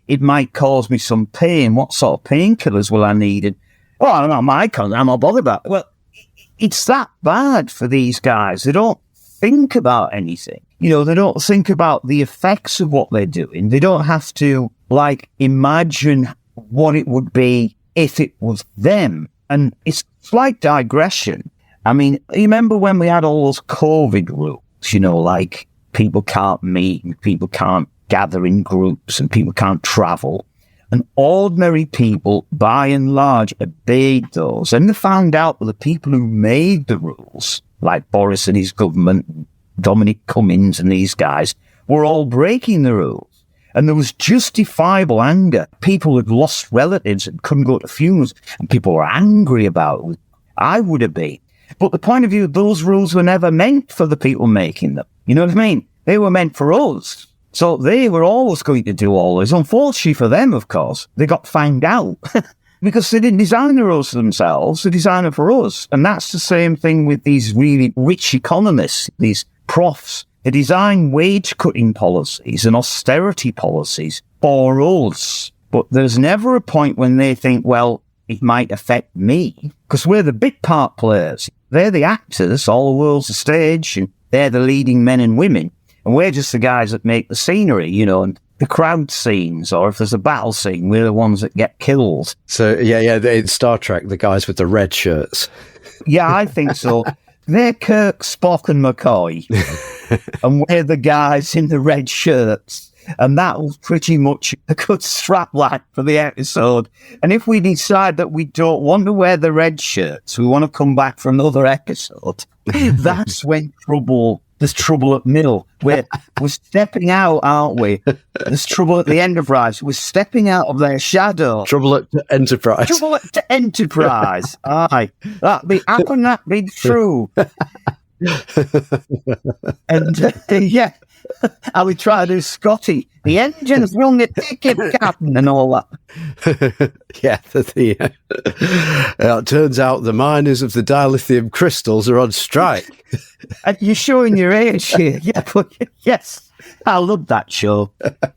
it might cause me some pain. What sort of painkillers will I need? And, I'm not my concern. I'm not bothered about it. It's that bad for these guys. They don't think about anything. They don't think about the effects of what they're doing. They don't have to, imagine what it would be if it was them. And it's a slight digression. I mean, you remember when we had all those COVID rules, people can't meet and people can't gather in groups and people can't travel. And ordinary people, by and large, obeyed those. And they found out that the people who made the rules, like Boris and his government, Dominic Cummings and these guys, were all breaking the rules. And there was justifiable anger. People had lost relatives and couldn't go to funerals, and people were angry about it. I would have been. But the point of view, those rules were never meant for the people making them. You know what I mean? They were meant for us. So they were always going to do all this. Unfortunately for them, of course, they got found out because they didn't design the rules for themselves. They designed it for us. And that's the same thing with these really rich economists, these profs. They design wage-cutting policies and austerity policies for us. But there's never a point when they think, it might affect me, because we're the big part players. They're the actors, all the world's a stage, and they're the leading men and women. And we're just the guys that make the scenery, and the crowd scenes, or if there's a battle scene, we're the ones that get killed. So, in Star Trek, the guys with the red shirts. Yeah, I think so. They're Kirk, Spock and McCoy. And we're the guys in the red shirts. And that was pretty much a good strapline for the episode. And if we decide that we don't want to wear the red shirts, we want to come back for another episode, that's when there's trouble at mill. We're stepping out, aren't we? There's trouble at the Enterprise. We're stepping out of their shadow. Trouble at Enterprise. Trouble at Enterprise. Aye. How can that be true? And I would try to do Scotty. The engine's run the ticket, Captain, and all that. It turns out the miners of the dilithium crystals are on strike. And you're showing your age here. Yeah, but yes, I love that show.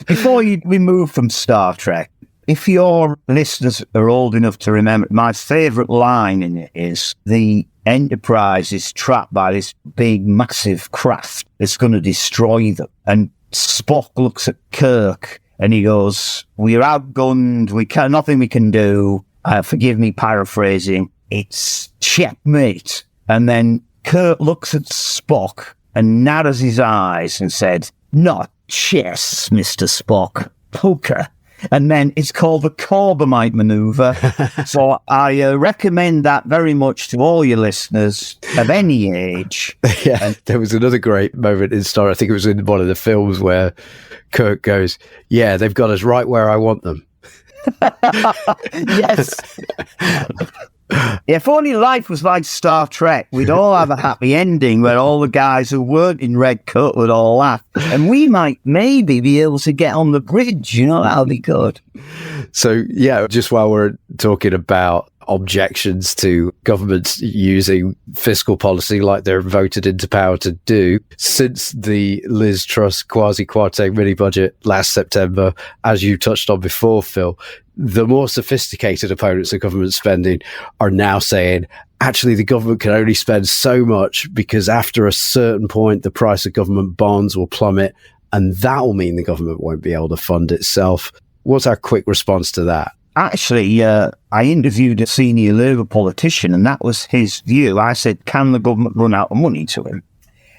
Before we move from Star Trek, if your listeners are old enough to remember, my favourite line in it is the Enterprise is trapped by this big, massive craft that's going to destroy them. And Spock looks at Kirk and he goes, "We're outgunned. Nothing we can do." Forgive me paraphrasing. It's checkmate. And then Kirk looks at Spock and narrows his eyes and said, "Not chess, Mr. Spock. Poker." And then it's called the Corbomite maneuver. So I recommend that very much to all your listeners of any age. Yeah, and there was another great moment in Star. I think it was in one of the films where Kirk goes, "Yeah, they've got us right where I want them." Yes. If only life was like Star Trek, we'd all have a happy ending where all the guys who weren't in red coat would all laugh. And we might maybe be able to get on the bridge, that'll be good. So, yeah, just while we're talking about objections to governments using fiscal policy like they're voted into power to do, since the Liz Truss quasi-quartet mini-budget last September, as you touched on before, Phil, the more sophisticated opponents of government spending are now saying, actually, the government can only spend so much because after a certain point, the price of government bonds will plummet, and that will mean the government won't be able to fund itself. What's our quick response to that? Actually, I interviewed a senior Labour politician, and that was his view. I said, can the government run out of money to him?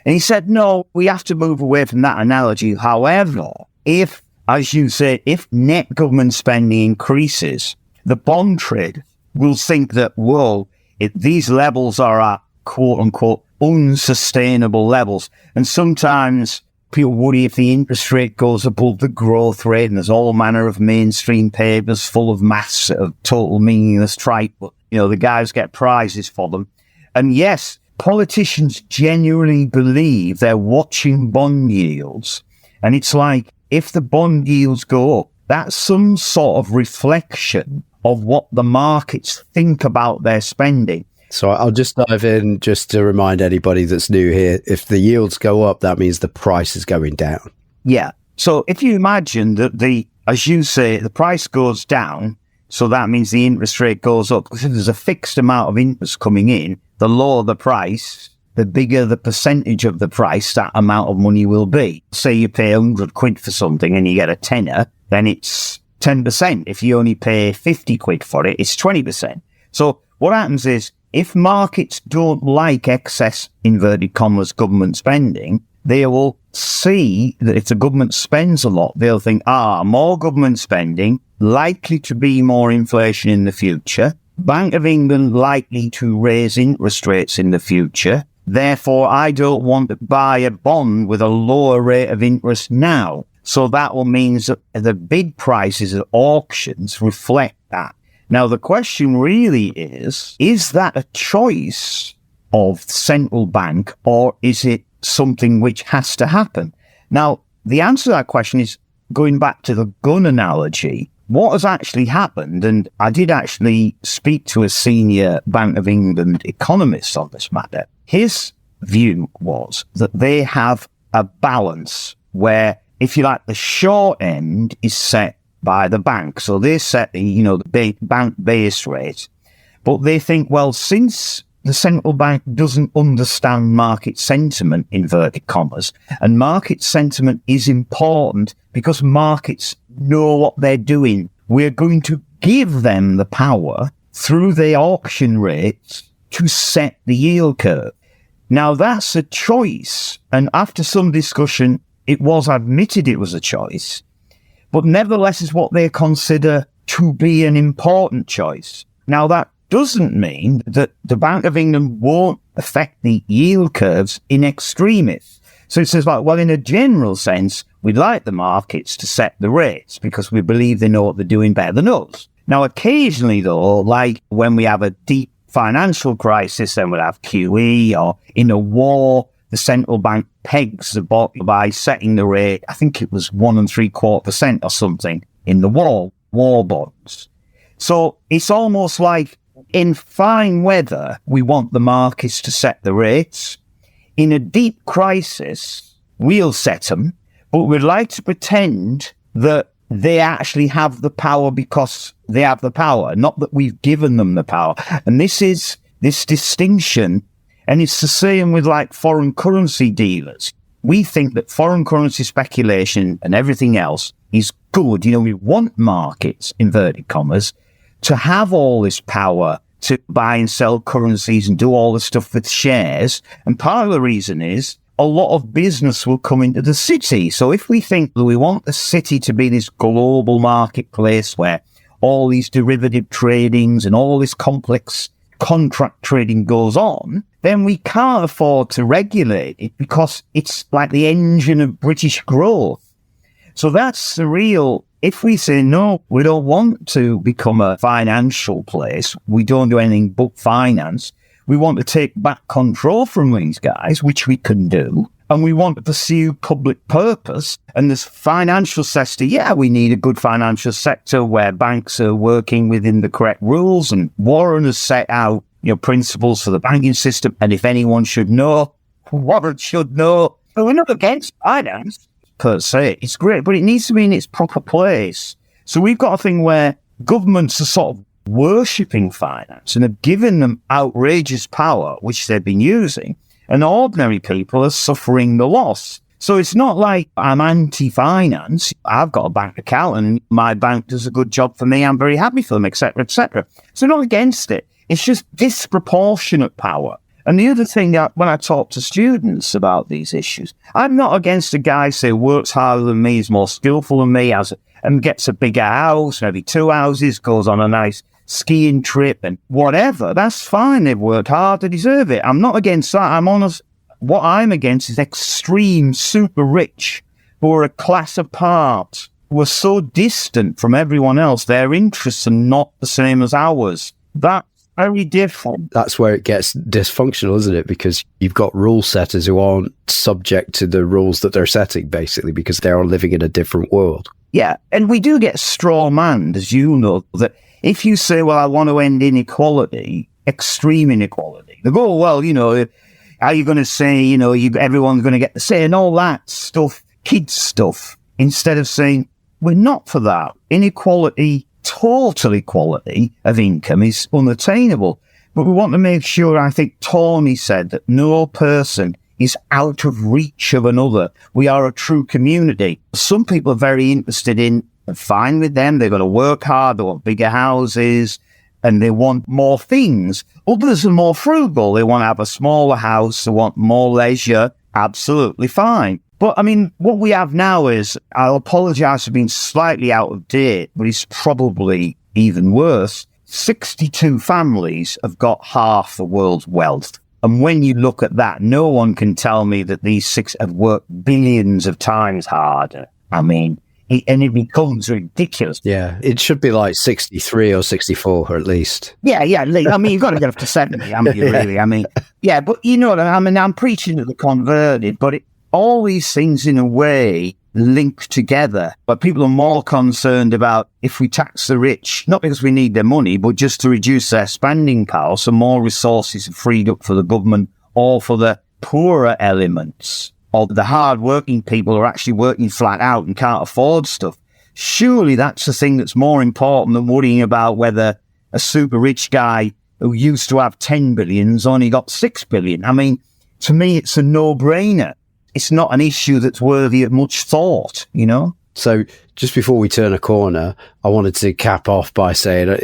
And he said, no, we have to move away from that analogy. However, if, as you say, if net government spending increases, the bond trade will think that, whoa, if these levels are at quote-unquote unsustainable levels. And sometimes people worry if the interest rate goes above the growth rate, and there's all manner of mainstream papers full of maths of total meaningless tripe, but, the guys get prizes for them. And yes, politicians genuinely believe they're watching bond yields. And it's like, if the bond yields go up, that's some sort of reflection of what the markets think about their spending. So I'll just dive in just to remind anybody that's new here. If the yields go up, that means the price is going down. Yeah. So if you imagine that as you say, the price goes down, so that means the interest rate goes up. Because if there's a fixed amount of interest coming in, the lower the price, the bigger the percentage of the price that amount of money will be. Say you pay 100 quid for something and you get a tenner, then it's 10%. If you only pay 50 quid for it, it's 20%. So what happens is, if markets don't like excess, inverted commas, government spending, they will see that if the government spends a lot, they'll think, more government spending, likely to be more inflation in the future. Bank of England likely to raise interest rates in the future. Therefore, I don't want to buy a bond with a lower rate of interest now. So that will mean that the bid prices at auctions reflect that. Now, the question really is that a choice of the central bank, or is it something which has to happen? Now, the answer to that question is, going back to the gun analogy, what has actually happened, and I did actually speak to a senior Bank of England economist on this matter. His view was that they have a balance where, if you like, the short end is set by the bank. So they set the bank base rate. But they think, well, since the central bank doesn't understand market sentiment, inverted commas, and market sentiment is important because markets know what they're doing, we're going to give them the power through the auction rates to set the yield curve. Now, that's a choice. And after some discussion, it was admitted it was a choice. But nevertheless is what they consider to be an important choice. Now, that doesn't mean that the Bank of England won't affect the yield curves in extremis. So it says, well, in a general sense, we'd like the markets to set the rates because we believe they know what they're doing better than us. Now, occasionally, though, like when we have a deep financial crisis, then we'll have QE, or in a war, the central bank pegs the bottom by setting the rate, I think it was 1.75% or something in the war bonds. So it's almost like in fine weather, we want the markets to set the rates. In a deep crisis, we'll set them, but we'd like to pretend that they actually have the power because they have the power, not that we've given them the power. And this is this distinction, and it's the same with like foreign currency dealers. We think that foreign currency speculation and everything else is good. You know, we want markets, inverted commas, to have all this power to buy and sell currencies and do all the stuff with shares. And part of the reason is a lot of business will come into the city. So if we think that we want the city to be this global marketplace where all these derivative tradings and all this complex contract trading goes on, then we can't afford to regulate it because it's like the engine of British growth. So that's the real, if we say, no, we don't want to become a financial place, we don't do anything but finance, we want to take back control from these guys, which we can do, and we want to pursue public purpose. And this financial sector, yeah, we need a good financial sector where banks are working within the correct rules, and Warren has set out, you know, principles for the banking system. And if anyone should know, Warren should know. But we're not against finance per se. It's great, but it needs to be in its proper place. So we've got a thing where governments are sort of worshipping finance and have given them outrageous power, which they've been using, and ordinary people are suffering the loss. So it's not like I'm anti-finance. I've got a bank account and my bank does a good job for me. I'm very happy for them, etc., etc. So not against it. It's just disproportionate power. And the other thing that when I talk to students about these issues, I'm not against a guy, say, works harder than me, is more skillful than me, and gets a bigger house, maybe 2 houses, goes on a nice skiing trip and whatever. That's fine. They've worked hard to deserve it. I'm not against that. I'm honest. What I'm against is extreme super rich who are a class apart, who are so distant from everyone else. Their interests are not the same as ours. That's very different. That's where it gets dysfunctional, isn't it? Because you've got rule setters who aren't subject to the rules that they're setting, basically, because they're living in a different world. Yeah, and we do get straw-manned, as you know, that if you say, well, I want to end inequality, extreme inequality, they go, well, you know, are you going to say, you know, everyone's going to get the say and all that stuff, kids stuff, instead of saying, we're not for that. Inequality, total equality of income is unattainable. But we want to make sure, I think Tony said, that no person is out of reach of another. We are a true community. Some people are very interested in, fine with them, they're going to work hard, they want bigger houses, and they want more things. Others are more frugal. They want to have a smaller house, they want more leisure. Absolutely fine. But, I mean, what we have now is, I'll apologise for being slightly out of date, but it's probably even worse. 62 families have got half the world's wealth. And when you look at that, no one can tell me that these 6 have worked billions of times harder. I mean, it becomes ridiculous. Yeah, it should be like 63 or 64 or at least. Yeah. I mean, you've got to get up to 70, haven't you, really? I mean, yeah, but you know what I mean? I'm preaching to the converted, but all these things in a way link together. But people are more concerned about if we tax the rich, not because we need their money, but just to reduce their spending power, so more resources are freed up for the government or for the poorer elements, or the hard-working people who are actually working flat out and can't afford stuff. Surely that's the thing that's more important than worrying about whether a super rich guy who used to have 10 billions only got 6 billion. I mean, to me, it's a no-brainer. It's not an issue that's worthy of much thought, you know? So just before we turn a corner, I wanted to cap off by saying,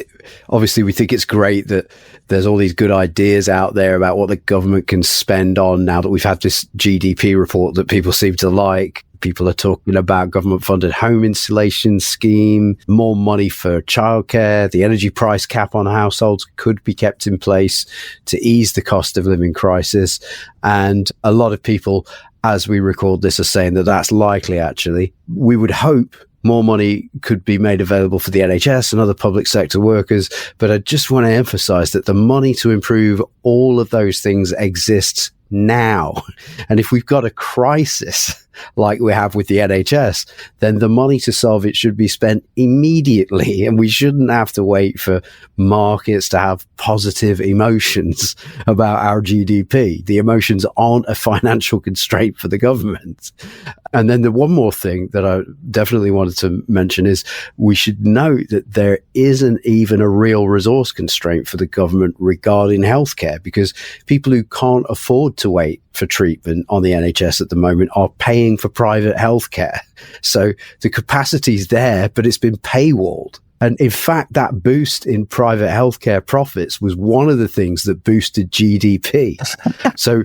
obviously we think it's great that there's all these good ideas out there about what the government can spend on now that we've had this GDP report that people seem to like. People are talking about government-funded home installation scheme, more money for childcare, the energy price cap on households could be kept in place to ease the cost of living crisis. And a lot of people, as we record this, are saying that that's likely, actually. We would hope more money could be made available for the NHS and other public sector workers. But I just want to emphasize that the money to improve all of those things exists now. And if we've got a crisis like we have with the NHS, then the money to solve it should be spent immediately. And we shouldn't have to wait for markets to have positive emotions about our GDP. The emotions aren't a financial constraint for the government. And then the one more thing that I definitely wanted to mention is we should note that there isn't even a real resource constraint for the government regarding healthcare, because people who can't afford to wait for treatment on the NHS at the moment are paying for private healthcare. So the capacity's there, but it's been paywalled. And in fact, that boost in private healthcare profits was one of the things that boosted GDP. So,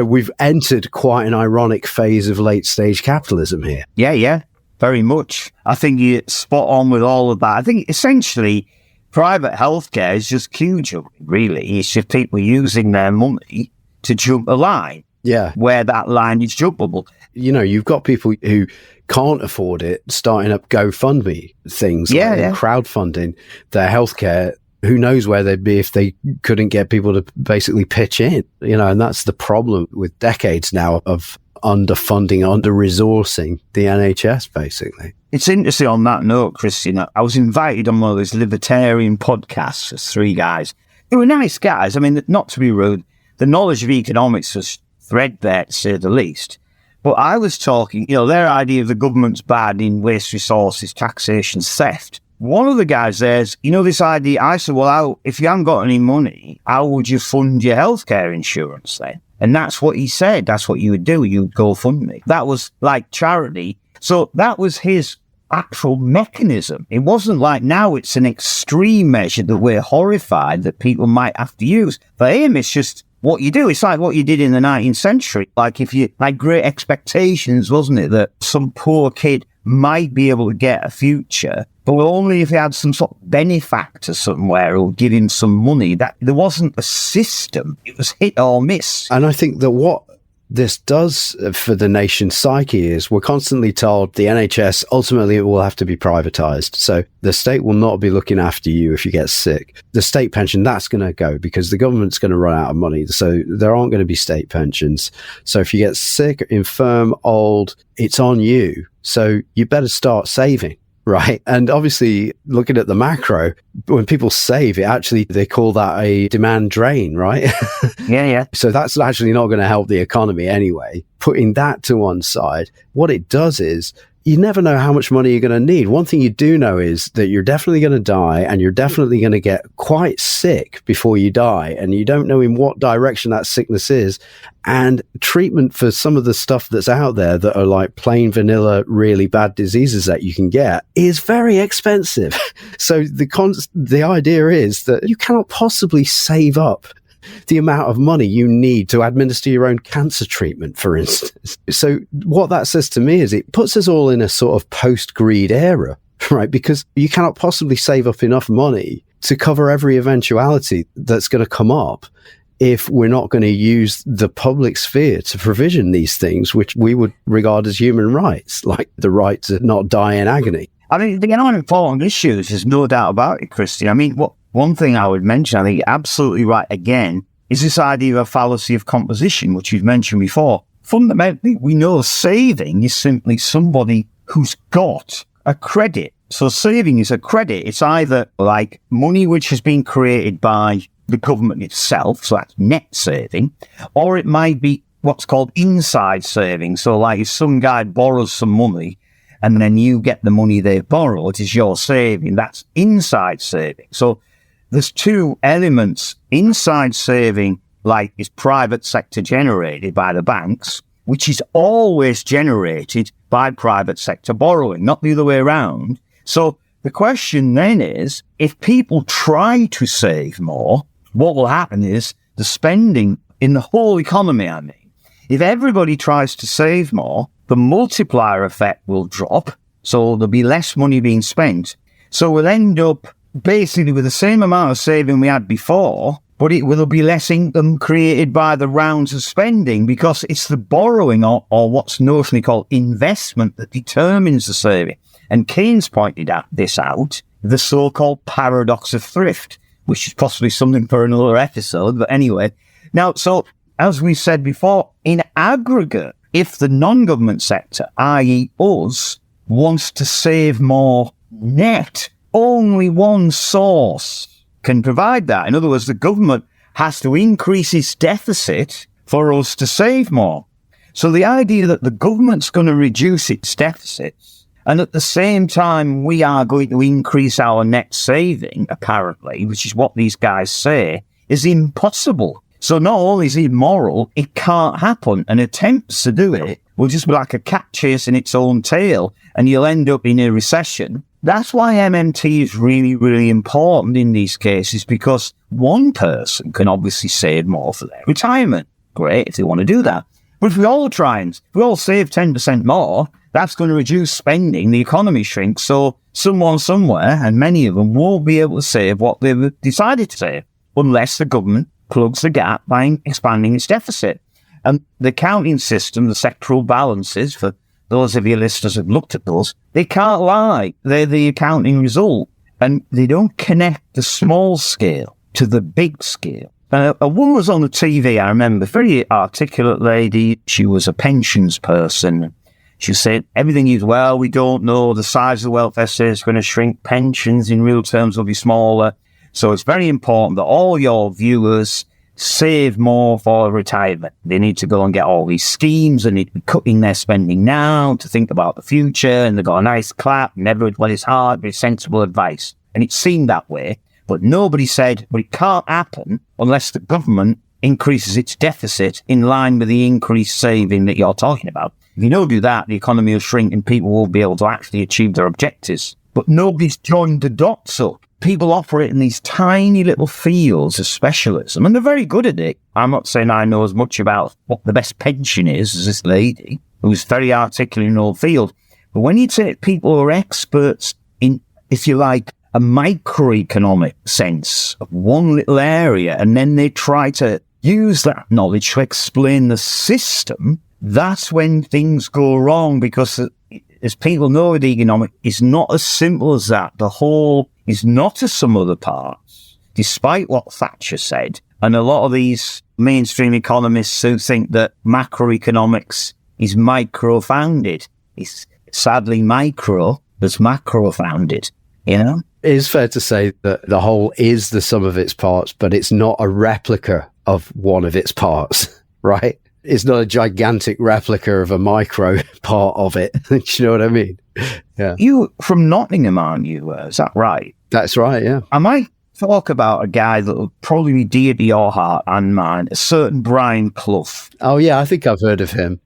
we've entered quite an ironic phase of late stage capitalism here. Yeah, very much. I think you're spot on with all of that. I think essentially private healthcare is just queue jumping, really. It's just people using their money to jump a line. Yeah. Where that line is jumpable. You've got people who can't afford it starting up GoFundMe things, crowdfunding their healthcare. Who knows where they'd be if they couldn't get people to basically pitch in, and that's the problem with decades now of underfunding, under-resourcing the NHS, basically. It's interesting on that note, Christian. I was invited on one of those libertarian podcasts. There's 3 guys. They were nice guys. I mean, not to be rude, the knowledge of economics was threadbare, to say the least. But I was talking, their idea of the government's bad in waste resources, taxation, theft. One of the guys there's, this idea, I said, well, if you haven't got any money, how would you fund your healthcare insurance then? And that's what he said. That's what you would do. You'd go fund me. That was like charity. So that was his actual mechanism. It wasn't like now it's an extreme measure that we're horrified that people might have to use. For him, it's just what you do. It's like what you did in the 19th century. Like Great Expectations, wasn't it? That some poor kid might be able to get a future, but only if he had some sort of benefactor somewhere who would give him some money. That there wasn't a system. It was hit or miss. And I think that what this does for the nation's psyche is we're constantly told the NHS, ultimately it will have to be privatized. So the state will not be looking after you if you get sick. The state pension, that's going to go because the government's going to run out of money. So there aren't going to be state pensions. So if you get sick, infirm, old, it's on you. So you better start saving. Right. And obviously, looking at the macro, when people save, they call that a demand drain, right? Yeah. So that's actually not going to help the economy anyway. Putting that to one side, what it does is you never know how much money you're going to need. One thing you do know is that you're definitely going to die and you're definitely going to get quite sick before you die. And you don't know in what direction that sickness is. And treatment for some of the stuff that's out there that are like plain vanilla, really bad diseases that you can get is very expensive. So the idea is that you cannot possibly save up the amount of money you need to administer your own cancer treatment, for instance. So what that says to me is it puts us all in a sort of post-greed era, right? Because you cannot possibly save up enough money to cover every eventuality that's going to come up if we're not going to use the public sphere to provision these things, which we would regard as human rights, like the right to not die in agony. I mean, the important issues, there's no doubt about it, Christian. I mean, one thing I would mention, I think you're absolutely right again, is this idea of a fallacy of composition, which you've mentioned before. Fundamentally, we know saving is simply somebody who's got a credit. So saving is a credit. It's either like money which has been created by the government itself, so that's net saving, or it might be what's called inside saving. So like if some guy borrows some money, and then you get the money they've borrowed, it's your saving. That's inside saving. So there's 2 elements. Inside saving, like, is private sector generated by the banks, which is always generated by private sector borrowing, not the other way around. So the question then is, if people try to save more, what will happen is the spending in the whole economy, if everybody tries to save more, the multiplier effect will drop, so there'll be less money being spent. So we'll end up basically with the same amount of saving we had before, but it will be less income created by the rounds of spending because it's the borrowing or what's notionally called investment that determines the saving. And Keynes pointed this out, the so-called paradox of thrift, which is possibly something for another episode, but anyway. Now, so as we said before, in aggregate, if the non-government sector, i.e. us, wants to save more net, only one source can provide that. In other words, the government has to increase its deficit for us to save more. So the idea that the government's going to reduce its deficits and at the same time we are going to increase our net saving, apparently, which is what these guys say, is impossible. So not only is it immoral, it can't happen. And attempts to do it will just be like a cat chasing its own tail and you'll end up in a recession. That's why MMT is really, really important in these cases, because one person can obviously save more for their retirement. Great if they want to do that. But if we all save 10% more, that's going to reduce spending, the economy shrinks, so someone somewhere, and many of them, won't be able to save what they've decided to save, unless the government plugs the gap by expanding its deficit. And the accounting system, the sectoral balances, for those of your listeners who have looked at those, they can't lie. They're the accounting result. And they don't connect the small scale to the big scale. A woman was on the TV, I remember, very articulate lady. She was a pensions person. She said, everything is, well, we don't know. The size of the welfare state is going to shrink. Pensions in real terms will be smaller. So it's very important that all your viewers save more for retirement. They need to go and get all these schemes and need to be cutting their spending now to think about the future. And they've got a nice clap. Never, well, it's hard, but it's sensible advice. And it seemed that way. But nobody said, well, it can't happen unless the government increases its deficit in line with the increased saving that you're talking about. If you don't do that, the economy will shrink and people won't be able to actually achieve their objectives. But nobody's joined the dots up. People operate in these tiny little fields of specialism, and they're very good at it. I'm not saying I know as much about what the best pension is as this lady, who's very articulate in all field. But when you take people who are experts in, if you like, a microeconomic sense of one little area, and then they try to use that knowledge to explain the system, that's when things go wrong, because as people know with economic, it's not as simple as that. The whole is not a sum of the parts, despite what Thatcher said. And a lot of these mainstream economists who think that macroeconomics is micro-founded. It's sadly micro that's macro-founded, you know? It is fair to say that the whole is the sum of its parts, but it's not a replica of one of its parts, right? It's not a gigantic replica of a micro part of it. Do you know what I mean? Yeah. You from Nottingham, aren't you? Is that right? That's right, yeah. I might talk about a guy that will probably be dear to your heart and mine, a certain Brian Clough. Oh, yeah, I think I've heard of him.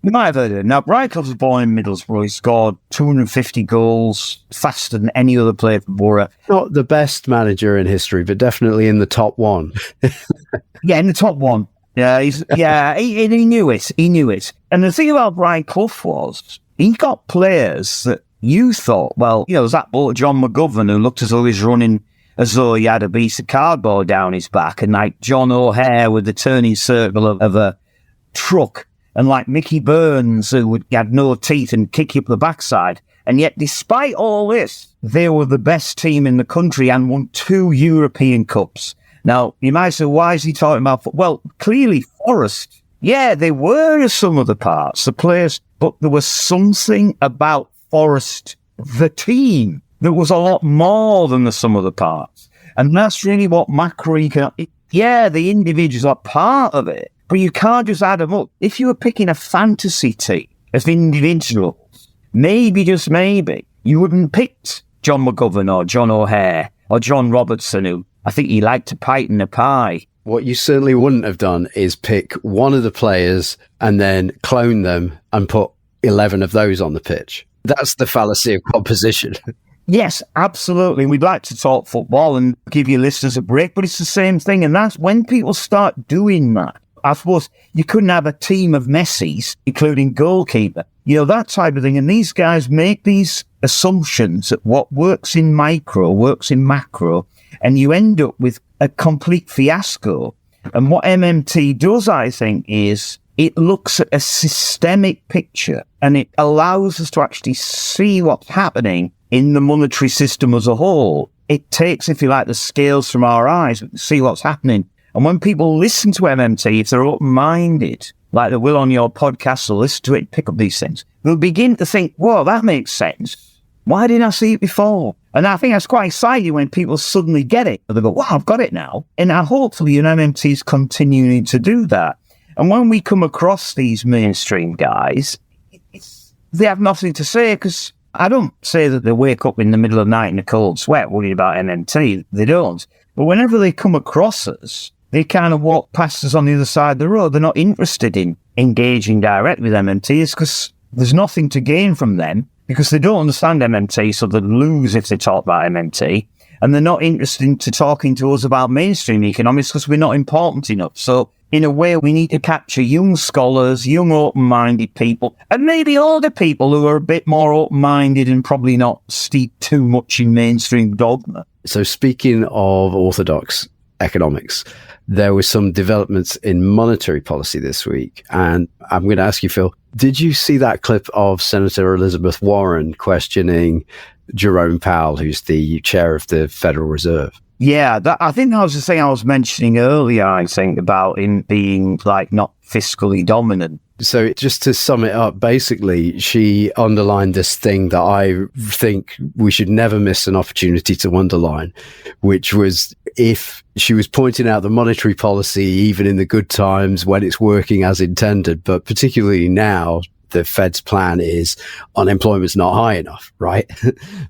You might have heard of him. Now, Brian Clough was born in Middlesbrough. He scored 250 goals, faster than any other player for Borough. Not the best manager in history, but definitely in the top one. Yeah, in the top one. Yeah, he knew it. He knew it. And the thing about Brian Clough was, he got players that you thought, well, you know, there's that bloke John McGovern who looked as though he was running as though he had a piece of cardboard down his back, and like John O'Hare with the turning circle of a truck, and like Mickey Burns who had no teeth and kick you up the backside. And yet, despite all this, they were the best team in the country and won 2 European Cups. Now, you might say, why is he talking about... Well, clearly, Forest, yeah, they were some of the parts, the players, but there was something about Forest, the team, that was a lot more than the sum of the parts. And that's really what macroeconomics... Yeah, the individuals are part of it, but you can't just add them up. If you were picking a fantasy team of individuals, maybe, just maybe, you wouldn't pick John McGovern or John O'Hare or John Robertson, who I think he liked to tighten the pie. What you certainly wouldn't have done is pick one of the players and then clone them and put 11 of those on the pitch. That's the fallacy of composition. Yes, absolutely. We'd like to talk football and give your listeners a break, but it's the same thing. And that's when people start doing that. I suppose you couldn't have a team of Messis, including goalkeeper, you know, that type of thing. And these guys make these assumptions that what works in micro works in macro, and you end up with a complete fiasco. And what MMT does, I think, is it looks at a systemic picture and it allows us to actually see what's happening in the monetary system as a whole. It takes, if you like, the scales from our eyes, see what's happening. And when people listen to MMT, if they're open-minded, like they will on your podcast, they'll listen to it, pick up these things, they'll begin to think, whoa, that makes sense. Why didn't I see it before? And I think that's quite exciting when people suddenly get it. They go, wow, I've got it now. And hopefully MMT is continuing to do that. And when we come across these mainstream guys, they have nothing to say, because I don't say that they wake up in the middle of the night in a cold sweat worried about MMT. They don't. But whenever they come across us, they kind of walk past us on the other side of the road. They're not interested in engaging directly with MMT. It's because there's nothing to gain from them, because they don't understand MMT, so they lose if they talk about MMT. And they're not interested in talking to us about mainstream economics because we're not important enough. So in a way, we need to capture young scholars, young open-minded people, and maybe older people who are a bit more open-minded and probably not steeped too much in mainstream dogma. So speaking of orthodox economics, there were some developments in monetary policy this week. And I'm going to ask you, Phil, did you see that clip of Senator Elizabeth Warren questioning Jerome Powell, who's the chair of the Federal Reserve? Yeah, I think that was the thing I was mentioning earlier, I think, about him being like not fiscally dominant. So just to sum it up, basically, she underlined this thing that I think we should never miss an opportunity to underline, which was if she was pointing out the monetary policy, even in the good times when it's working as intended, but particularly now, the Fed's plan is unemployment's not high enough, right?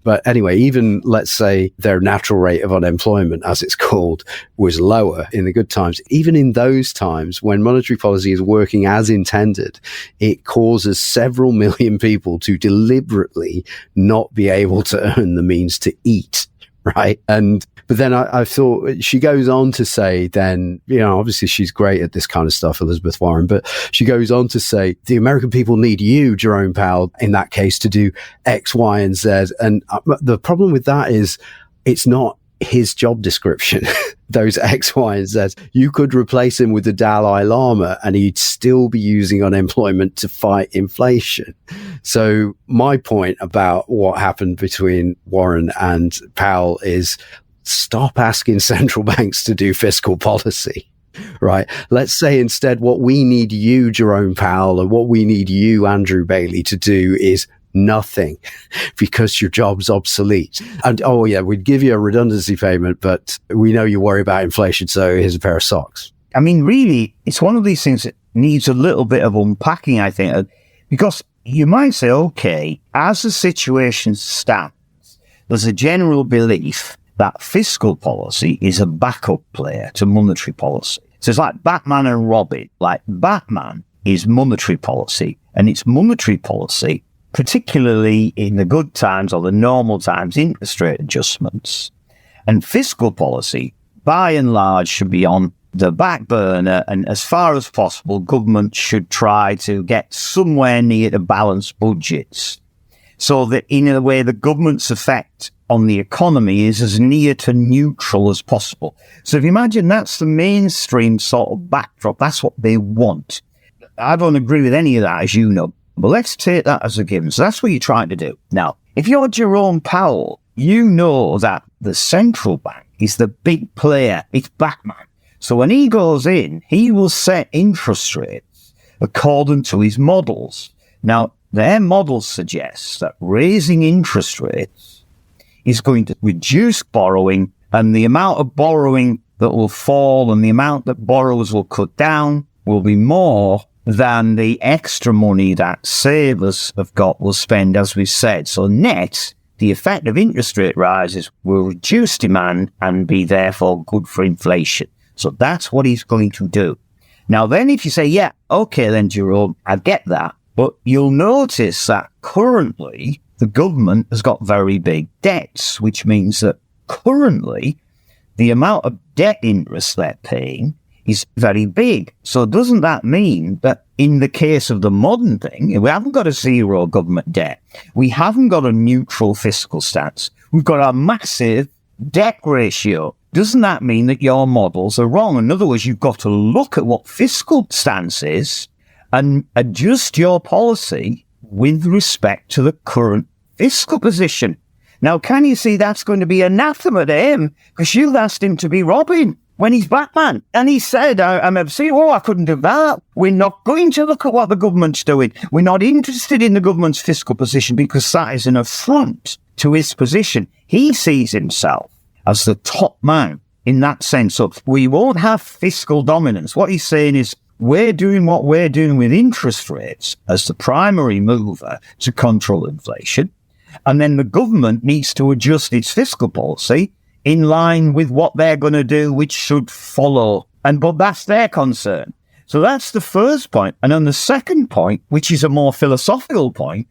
But anyway, even let's say their natural rate of unemployment, as it's called, was lower in the good times. Even in those times when monetary policy is working as intended, it causes several million people to deliberately not be able to earn the means to eat, right? But then I thought she goes on to say then, obviously she's great at this kind of stuff, Elizabeth Warren, but she goes on to say, the American people need you, Jerome Powell, in that case, to do X, Y, and Z. And the problem with that is it's not his job description, those X, Y, and Z. You could replace him with the Dalai Lama and he'd still be using unemployment to fight inflation. So my point about what happened between Warren and Powell is stop asking central banks to do fiscal policy, right? Let's say instead what we need you, Jerome Powell, and what we need you, Andrew Bailey, to do is nothing because your job's obsolete. And, we'd give you a redundancy payment, but we know you worry about inflation, so here's a pair of socks. I mean, really, it's one of these things that needs a little bit of unpacking, I think, because you might say, okay, as the situation stands, there's a general belief that fiscal policy is a backup player to monetary policy. So it's like Batman and Robin. Like Batman is monetary policy, and it's monetary policy, particularly in the good times or the normal times, interest rate adjustments. And fiscal policy, by and large, should be on the back burner, and as far as possible, government should try to get somewhere near to balanced budgets, so that in a way the government's effect on the economy is as near to neutral as possible. So if you imagine that's the mainstream sort of backdrop, that's what they want. I don't agree with any of that, as you know, but let's take that as a given. So that's what you're trying to do. Now, if you're Jerome Powell, you know that the central bank is the big player. It's Batman. So when he goes in, he will set interest rates according to his models. Now, their models suggest that raising interest rates is going to reduce borrowing, and the amount of borrowing that will fall and the amount that borrowers will cut down will be more than the extra money that savers have got will spend, as we said. So net, the effect of interest rate rises will reduce demand and be therefore good for inflation. So that's what he's going to do. Now then, if you say, yeah, okay then, Jerome, I get that. But you'll notice that currently the government has got very big debts, which means that currently the amount of debt interest they're paying is very big. So doesn't that mean that in the case of the modern thing, we haven't got a zero government debt, we haven't got a neutral fiscal stance, we've got a massive debt ratio. Doesn't that mean that your models are wrong? In other words, you've got to look at what fiscal stance is and adjust your policy with respect to the current fiscal position. Now, can you see that's going to be anathema to him? Because you've asked him to be Robin. when he's Batman. And he said, MMT, I couldn't do that. We're not going to look at what the government's doing. We're not interested in the government's fiscal position because that is an affront to his position. He sees himself as the top man in that sense. So we won't have fiscal dominance. What he's saying is we're doing what we're doing with interest rates as the primary mover to control inflation. And then the government needs to adjust its fiscal policy in line with what they're going to do, which should follow. But that's their concern. So that's the first point. And then the second point, which is a more philosophical point,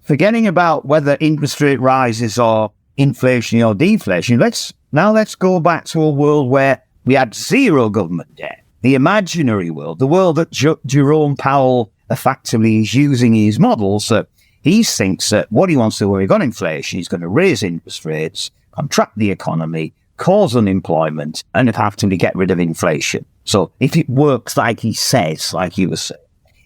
forgetting about whether interest rate rises or inflation or deflation, let's go back to a world where we had zero government debt. The imaginary world, the world that Jerome Powell effectively is using his models, that he thinks that what he wants to do when we've got inflation, he's going to raise interest rates, contract the economy, cause unemployment, and effectively get rid of inflation. So if it works like he says, like you were saying,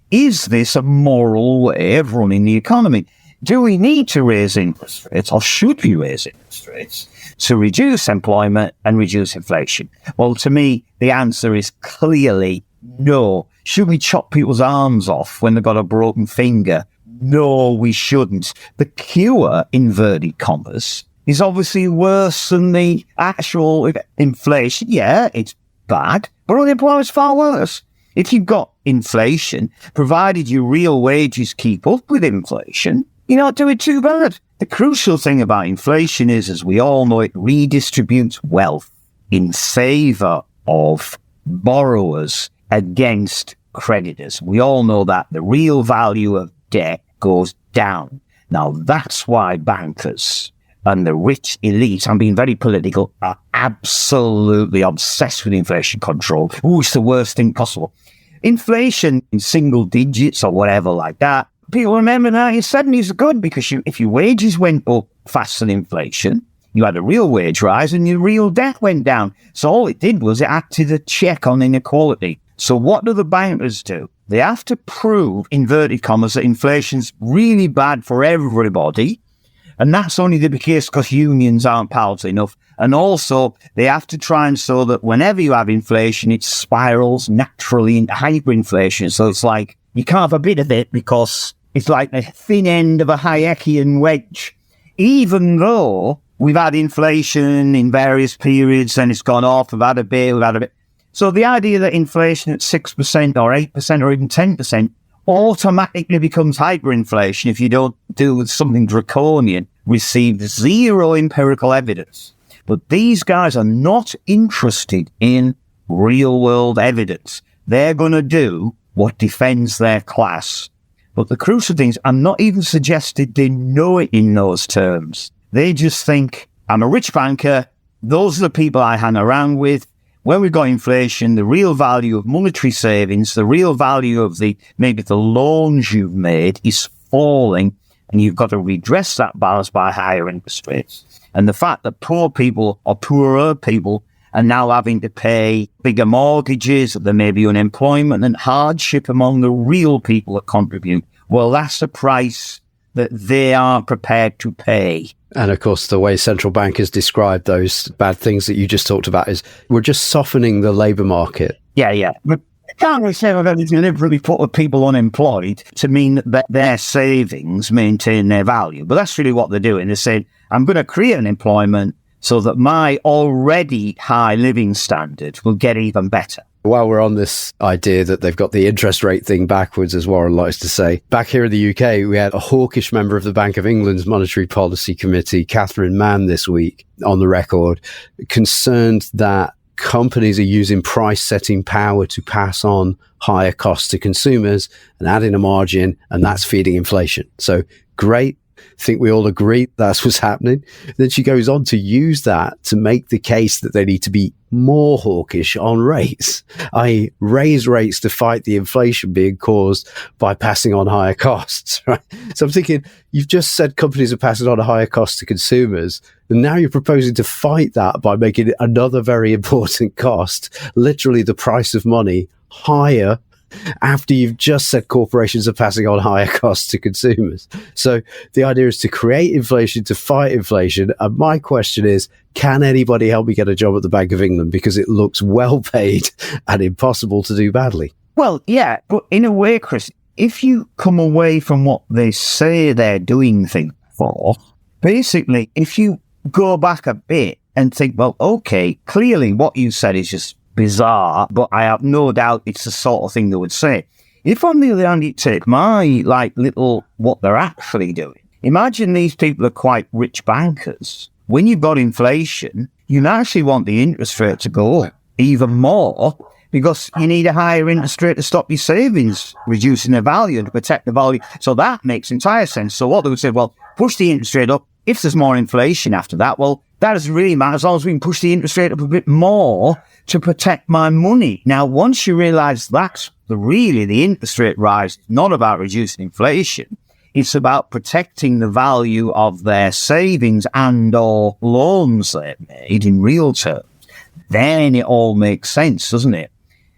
is this a moral way of running the economy? Do we need to raise interest rates, or should we raise interest rates to reduce employment and reduce inflation? Well, to me, the answer is clearly no. Should we chop people's arms off when they've got a broken finger? No, we shouldn't. The cure, inverted commas, is obviously worse than the actual inflation. Yeah, it's bad, but unemployment's far worse. If you've got inflation, provided your real wages keep up with inflation, you're not doing too bad. The crucial thing about inflation is, as we all know, it redistributes wealth in favour of borrowers against creditors. We all know that the real value of debt goes down. Now, that's why bankers and the rich elite, I'm being very political, are absolutely obsessed with inflation control. It's the worst thing possible. Inflation in single digits or whatever like that, people remember 1970s are good because if your wages went up faster than inflation, you had a real wage rise and your real debt went down. So all it did was it acted a check on inequality. So what do the bankers do? They have to prove, inverted commas, that inflation's really bad for everybody. And that's only the case because unions aren't powerful enough. And also, they have to try and show that whenever you have inflation, it spirals naturally into hyperinflation. So it's like, you can't have a bit of it because it's like the thin end of a Hayekian wedge. Even though we've had inflation in various periods and it's gone off, we've had a bit. So the idea that inflation at 6% or 8% or even 10% automatically becomes hyperinflation if you don't do something draconian receives zero empirical evidence. But these guys are not interested in real-world evidence. They're going to do what defends their class. But the crucial thing is, I'm not even suggesting they know it in those terms. They just think, I'm a rich banker, those are the people I hang around with. When we've got inflation, the real value of monetary savings, the real value of maybe the loans you've made is falling, and you've got to redress that balance by higher interest rates. And the fact that poor people or poorer people are now having to pay bigger mortgages, there may be unemployment and hardship among the real people that contribute. Well, that's the price that they are prepared to pay. And of course, the way central bankers describe those bad things that you just talked about is we're just softening the labour market. Yeah. But I can't really say that it's deliberately put people unemployed to mean that their savings maintain their value. But that's really what they're doing. They're saying, I'm going to create an employment so that my already high living standard will get even better. While we're on this idea that they've got the interest rate thing backwards, as Warren likes to say, back here in the UK, we had a hawkish member of the Bank of England's Monetary Policy Committee, Catherine Mann, this week on the record, concerned that companies are using price-setting power to pass on higher costs to consumers and adding a margin, and that's feeding inflation. So great. I think we all agree that's what's happening. Then she goes on to use that to make the case that they need to be more hawkish on rates, i.e. raise rates to fight the inflation being caused by passing on higher costs. Right? So I'm thinking, you've just said companies are passing on a higher cost to consumers, and now you're proposing to fight that by making another very important cost, literally the price of money, higher after you've just said corporations are passing on higher costs to consumers. So the idea is to create inflation, to fight inflation. And my question is, can anybody help me get a job at the Bank of England? Because it looks well paid and impossible to do badly. Well, yeah, but in a way, Chris, if you come away from what they say they're doing things for, basically, if you go back a bit and think, well, okay, clearly what you said is just bizarre, but I have no doubt it's the sort of thing they would say. If on the other hand you take my little what they're actually doing, imagine these people are quite rich bankers. When you've got inflation, you actually want the interest rate to go up even more because you need a higher interest rate to stop your savings reducing their value and to protect the value. So that makes entire sense. So what they would say, well, push the interest rate up. If there's more inflation after that, well, that doesn't really matter as long as we can push the interest rate up a bit more to protect my money. Now, once you realise that's the interest rate rise is not about reducing inflation. It's about protecting the value of their savings and or loans they've made in real terms. Then it all makes sense, doesn't it?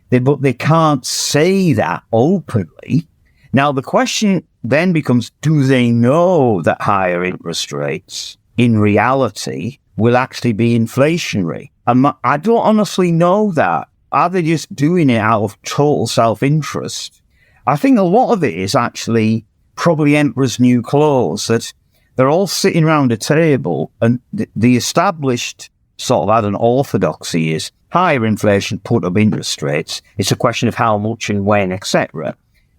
But they can't say that openly. Now, the question then becomes, do they know that higher interest rates in reality will actually be inflationary? I don't honestly know that. Are they just doing it out of total self-interest? I think a lot of it is actually probably Emperor's New Clothes, that they're all sitting around a table and the established sort of an orthodoxy is higher inflation, put up interest rates. It's a question of how much and when, etc.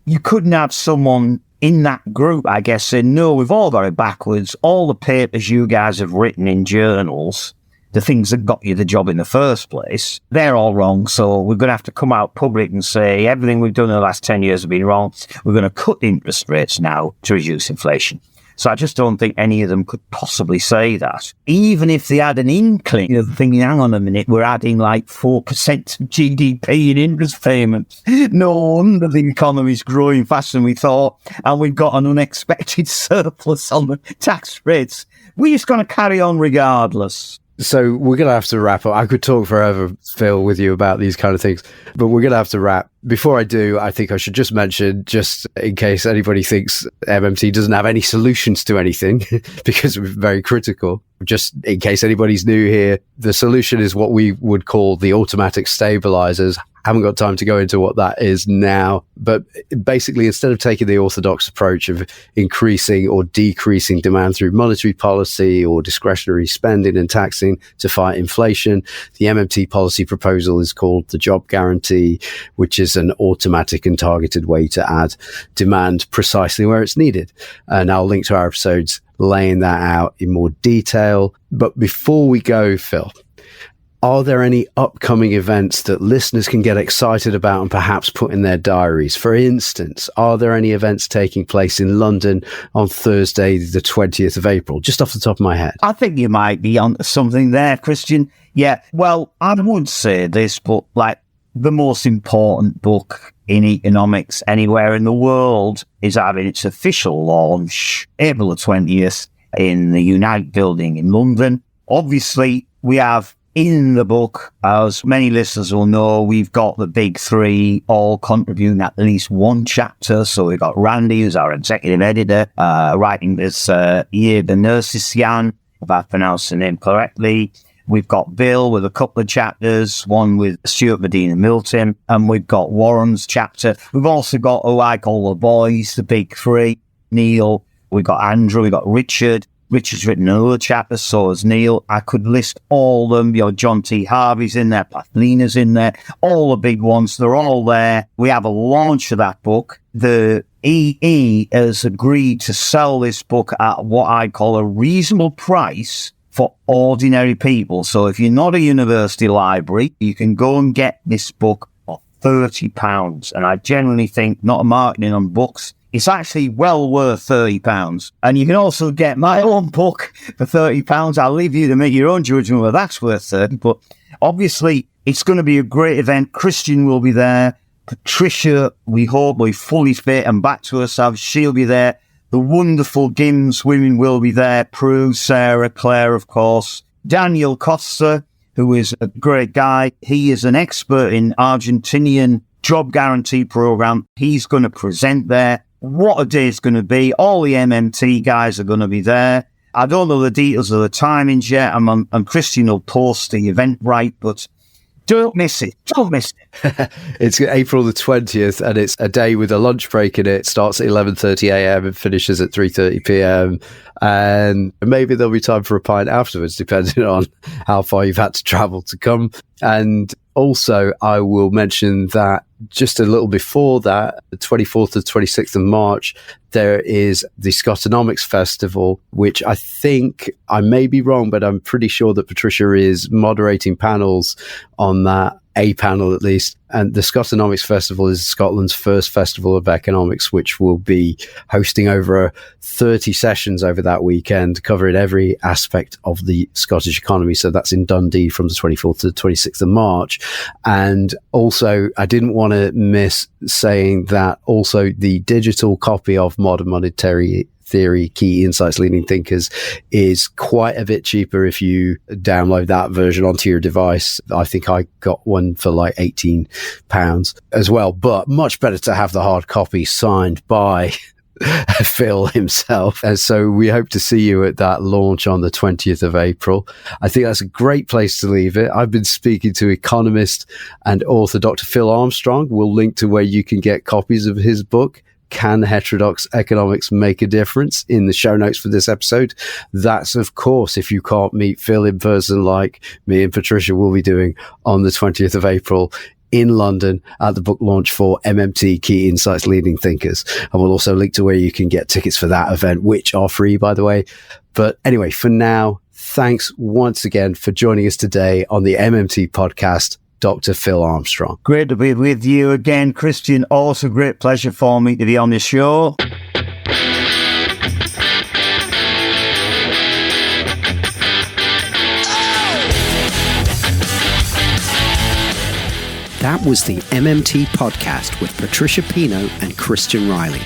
You couldn't have someone in that group, I guess, say, no, we've all got it backwards. All the papers you guys have written in journals, the things that got you the job in the first place, they're all wrong. So we're going to have to come out public and say everything we've done in the last 10 years has been wrong. We're going to cut interest rates now to reduce inflation. So I just don't think any of them could possibly say that. Even if they had an inkling of thinking, hang on a minute, we're adding 4% of GDP in interest payments. No wonder the economy's growing faster than we thought, and we've got an unexpected surplus on the tax rates. We're just going to carry on regardless. So we're going to have to wrap up. I could talk forever, Phil, with you about these kind of things, but we're going to have to wrap. Before I do, I think I should just mention, just in case anybody thinks MMT doesn't have any solutions to anything, because we're very critical, just in case anybody's new here, the solution is what we would call the automatic stabilizers. Haven't got time to go into what that is now, but basically, instead of taking the orthodox approach of increasing or decreasing demand through monetary policy or discretionary spending and taxing to fight inflation, the MMT policy proposal is called the Job Guarantee, which is an automatic and targeted way to add demand precisely where it's needed. And I'll link to our episodes laying that out in more detail. But before we go, Phil, are there any upcoming events that listeners can get excited about and perhaps put in their diaries? For instance, are there any events taking place in London on Thursday, the 20th of April? Just off the top of my head. I think you might be on something there, Christian. Yeah, well, I would say this, but the most important book in economics anywhere in the world is having its official launch April the 20th in the Unite building in London. Obviously, we have in the book, as many listeners will know, we've got the big three all contributing at least one chapter. So we've got Randy, who's our executive editor, writing this year, the Nersisian, if I pronounced the name correctly. We've got Bill with a couple of chapters, one with Stuart Medina Milton, and we've got Warren's chapter. We've also got, who I call the boys, the big three, Neil, we've got Andrew, we've got Richard. Richard's written another chapter, so has Neil. I could list all of them. John T. Harvey's in there, Pathlina's in there, all the big ones, they're all there. We have a launch of that book. The EE has agreed to sell this book at what I call a reasonable price for ordinary people. So if you're not a university library, you can go and get this book for £30. And I generally think, not a marketing on books, it's actually well worth £30. And you can also get my own book for £30. I'll leave you to make your own judgment whether that's worth £30. But obviously, it's going to be a great event. Christian will be there. Patricia, we hope, will be fully fit and back to herself. She'll be there. The wonderful Gims women will be there. Prue, Sarah, Claire, of course. Daniel Costa, who is a great guy. He is an expert in Argentinian Job Guarantee program. He's going to present there. What a day it's going to be. All the MMT guys are going to be there. I don't know the details of the timings yet. And Christian will post the Eventbrite, but don't miss it. Don't miss it. It's April the 20th, and it's a day with a lunch break in it. Starts at 11:30 a.m. and finishes at 3:30 p.m. And maybe there'll be time for a pint afterwards, depending on how far you've had to travel to come. And also, I will mention that just a little before that, the 24th to 26th of March, there is the Scotonomics Festival, which I think, I may be wrong, but I'm pretty sure that Patricia is moderating panels on that, a panel at least. And the Scotonomics Festival is Scotland's first festival of economics, which will be hosting over 30 sessions over that weekend, covering every aspect of the Scottish economy. So that's in Dundee from the 24th to the 26th of March. And also, I didn't want to miss saying that also the digital copy of Modern Monetary Theory, Key Insights, Leading Thinkers is quite a bit cheaper if you download that version onto your device. I think I got one for like £18 as well, but much better to have the hard copy signed by Phil himself. And so we hope to see you at that launch on the 20th of April. I think that's a great place to leave it. I've been speaking to economist and author Dr. Phil Armstrong. We'll link to where you can get copies of his book, Can Heterodox Economics Make a Difference, in the show notes for this episode. That's, of course, if you can't meet Phil in person like me and Patricia will be doing on the 20th of April in London at the book launch for MMT Key Insights Leading Thinkers. And we'll also link to where you can get tickets for that event, which are free, by the way. But anyway, for now, thanks once again for joining us today on the MMT podcast, Dr. Phil Armstrong. Great to be with you again, Christian. Also great pleasure for me to be on the show. That was the MMT podcast with Patricia Pino and Christian Riley.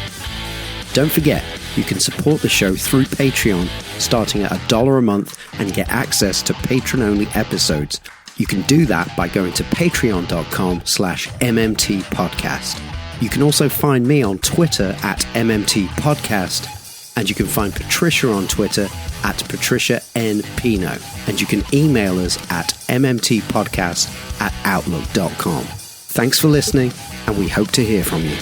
Don't forget, you can support the show through Patreon, starting at $1 a month, and get access to patron-only episodes. You can do that by going to patreon.com/MMT podcast. You can also find me on Twitter at MMT podcast, and you can find Patricia on Twitter at Patricia N. Pino, and you can email us at mmtpodcast@outlook.com. Thanks for listening, and we hope to hear from you.